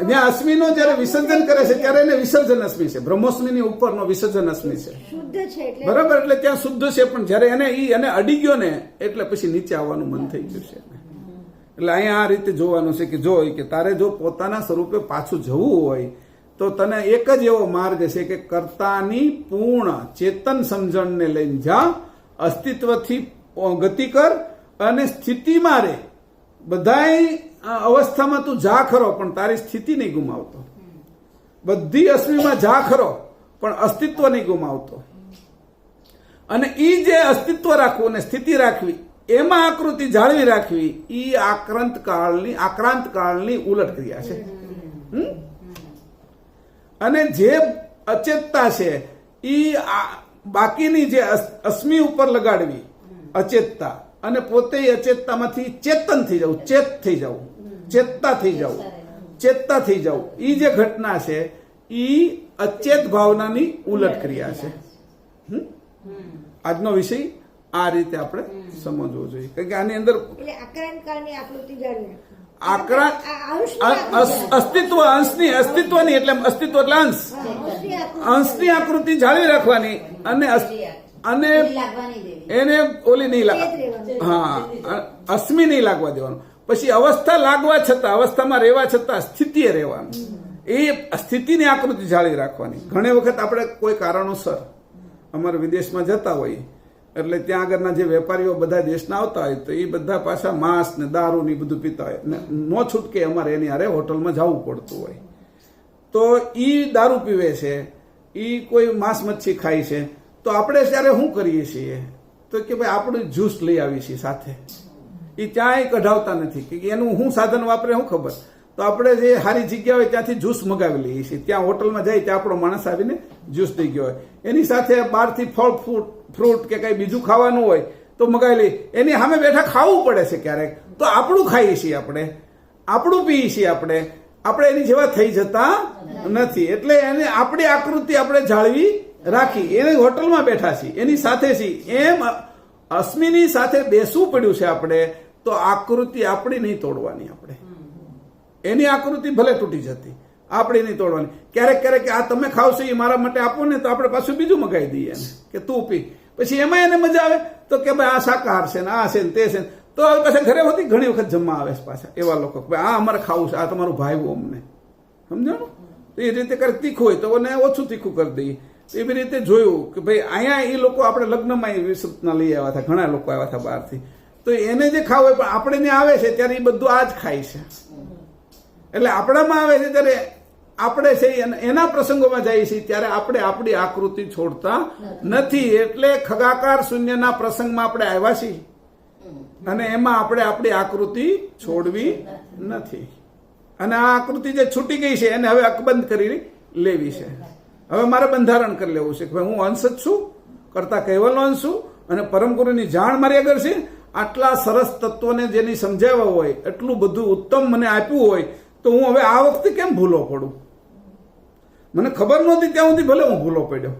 ત્યાં અસ્મીનો જયારે વિસર્જન કરે છે ત્યારે એને વિસર્જન અસ્મી છે. બ્રહ્મોસ્મીની ઉપરનો વિસર્જન અસ્મી છે. શુદ્ધ છે એટલે બરાબર. એટલે ત્યાં શુદ્ધ છે, પણ જયારે એને અડી ગયો ને એટલે પછી નીચે આવવાનું મન થઈ ગયું છે. એટલે અહીંયા આ રીતે જોવાનું છે કે જો કે તારે જો પોતાના સ્વરૂપે પાછું જવું હોય તો તને એક જ એવો માર્ગ છે કે કર્તાની પૂર્ણ ચેતન સમજણને લઈને જા, અસ્તિત્વથી ગતિ કર અને સ્થિતિમાં રહે. બધાય અવસ્થામાં તું જા ખરો પણ તારી સ્થિતિ નહીં ગુમાવતો. બધી અસ્મીમાં જા ખરો પણ અસ્તિત્વ નહીં ગુમાવતો. અને ઈ જે અસ્તિત્વ રાખવું અને સ્થિતિ રાખવી એમાં આકૃતિ જાળવી રાખવી એ આક્રાંત કાળની ઉલટ ક્રિયા છે. અને જે અચેતતા છે એ બાકીની જે અસ્મી ઉપર લગાડવી અચેતતા, અને પોતે અચેતતામાંથી ચેતન થઈ જવું, ચેતતા થઈ જવું, એ જે ઘટના છે એ અચેત ભાવનાની ઉલટ ક્રિયા છે. આજનો વિષય આ રીતે આપણે સમજવો જોઈએ. કારણ કે આની અંદર અસ્તિત્વ અસ્તિત્વની એટલે અસ્તિત્વ એટલે અંશની આકૃતિ જાળવી રાખવાની અને એને ઓલી નહીં અસ્મી નહીં લાગવા દેવાનું. પછી અવસ્થા લાગવા છતાં, અવસ્થામાં રહેવા છતાં સ્થિતિએ રહેવાનું. એ સ્થિતિની આકૃતિ જાળવી રાખવાની. ઘણી વખત આપણે કોઈ કારણોસર અમારે વિદેશમાં જતા હોઈએ એટલે ત્યાં આગળના જે વેપારીઓ બધા દેશના આવતા હોય તો એ બધા પાછા માંસ ને દારૂ ને બધું પીતા હોય ને નો છૂટકે અમારે એની હારે હોટલમાં જવું પડતું હોય. તો ઈ દારૂ પીવે છે, ઈ કોઈ માંસ મચ્છી ખાય છે, તો આપણે ત્યારે શું કરીએ છીએ તો કે ભાઈ આપણું જ્યુસ લઈ આવીએ છીએ સાથે. એ ત્યાંય કઢાવતા નથી કે એનું શું સાધન વાપરે શું ખબર, તો આપણે જે સારી જગ્યા હોય ત્યાંથી જ્યુસ મગાવી લઈએ છીએ. ત્યાં હોટલમાં જાય ત્યાં આપણો માણસ આવીને જ્યુસ દઈ ગયો હોય, એની સાથે બહારથી ફળ ફ્રૂટ કે કઈ બીજું ખાવાનું હોય તો મગાવી લઈએ. એની સામે બેઠા ખાવું પડે છે ક્યારેક, તો આપણું ખાઈએ છીએ, આપણે આપણું પીએ છીએ, આપણે એની જેવા થઈ જતા નથી. એટલે એને આપણી આકૃતિ આપણે જાળવી રાખી, એને હોટલમાં બેઠા છીએ, એની સાથે છીએ, એમ અશ્મિની સાથે બેસવું પડ્યું છે આપણે, તો આકૃતિ આપણી નહીં તોડવાની. આપણે એની આકૃતિ ભલે તૂટી જતી, આપણી નહીં તોડવાની. ક્યારેક ક્યારેક આ તમે ખાવશો એ મારા માટે આપો ને, તો આપણે પાછું બીજું મગાવી દઈએ એને કે તું પી. પછી એમાં એને મજા આવે તો કે ભાઈ આ શાકાહાર છે ને આ છે ને તે છે, તો હવે પાછા ઘરે હોતી ઘણી વખત જમવા આવે છે પાછા એવા લોકો, ભાઈ આ અમારે ખાવું છે, આ તમારું ભાઈ અમને સમજાણું. તો એ રીતે કરે, તીખું હોય તો એને ઓછું તીખું કરી દઈએ. એવી રીતે જોયું કે ભાઈ અહીંયા એ લોકો આપણે લગ્નમાં વિસ્તૃતના લઈ આવ્યા હતા, ઘણા લોકો આવ્યા હતા બહારથી, તો એને જે ખાવું હોય પણ આપણે ને આવે છે ત્યારે એ બધું આ જ ખાય છે. એટલે આપણામાં આવે છે ત્યારે આપણે છે એના પ્રસંગોમાં જઈએ છીએ ત્યારે આપણે આપણી આકૃતિ છોડતા નથી. એટલે ખગાકાર શૂન્યના પ્રસંગમાં આપણે આવ્યા છીએ અને એમાં આપણે આપણી આકૃતિ છોડવી નથી. અને આ આકૃતિ જે છૂટી ગઈ છે એને હવે અકબંધ કરી લેવી છે. હવે મારે બંધારણ કરી લેવું છે કે ભાઈ હું અંશ જ છું, કરતા કૈવલનો અંશ છું, અને પરમ ગુરુની જાણ મારી આગળ છે. આટલા સરસ તત્વને જેની સમજાવ્યા હોય, એટલું બધું ઉત્તમ મને આપ્યું હોય, તો હું હવે આ વખતે કેમ ભૂલો પડું? મને ખબર નહોતી ત્યાં સુધી ભલે હું ભૂલો પડ્યો,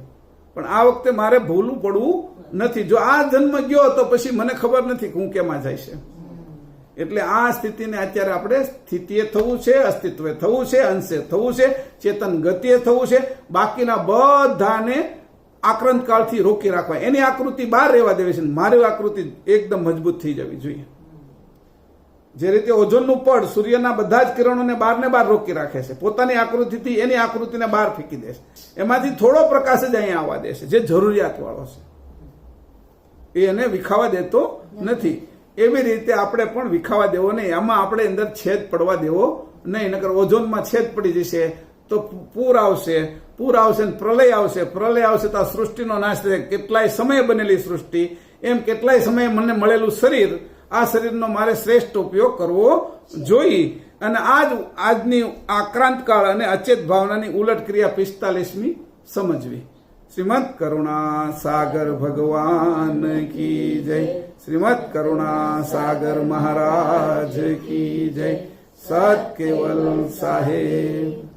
પણ આ વખતે મારે ભૂલું પડવું નથી. જો આ જન્મ ગયો તો પછી મને ખબર નથી કે હું કેમાં જાય છે. એટલે આ સ્થિતિને અત્યારે આપણે સ્થિતિએ થવું છે, અસ્તિત્વે થવું છે, અંશે થવું છે, ચેતન ગતિએ થવું છે. બાકીના બધાને આક્રાંત કાળથી રોકી રાખવા, એની આકૃતિ બહાર રહેવા દેવી છે. મારી આકૃતિ એકદમ મજબૂત થઈ જવી જોઈએ. જે રીતે ઓઝોનનું પડ સૂર્યના બધા જ કિરણોને બહાર રોકી રાખે છે, પોતાની આકૃતિથી એની આકૃતિને બહાર ફેંકી દે છે. એમાંથી થોડો પ્રકાશ જ અહીંયા આવવા દે છે, જે જરૂરિયાત વાળો છે, એને વિખાવા દેતો નથી. એવી રીતે આપણે પણ વિખાવા દેવો નહીં, આમાં આપણે અંદર છેદ પડવા દેવો નહીં. નકર ઓઝોનમાં છેદ પડી જશે તો પૂર આવશે ને પ્રલય આવશે તો આ સૃષ્ટિનો નાશ થશે. કેટલાય સમય બનેલી સૃષ્ટિ, એમ કેટલાય સમયે મને મળેલું શરીર, આ શરીરનો મારે શ્રેષ્ઠ ઉપયોગ કરવો જોઈએ. અને આજની આક્રાંતકાળ અને અચેત ભાવનાની ઉલટ ક્રિયા 45મી સમજવી. શ્રીમદ કરુણા સાગર ભગવાન કી જય. શ્રીમદ કરુણા સાગર મહારાજ કી જય. સત કેવલ સાહેબ.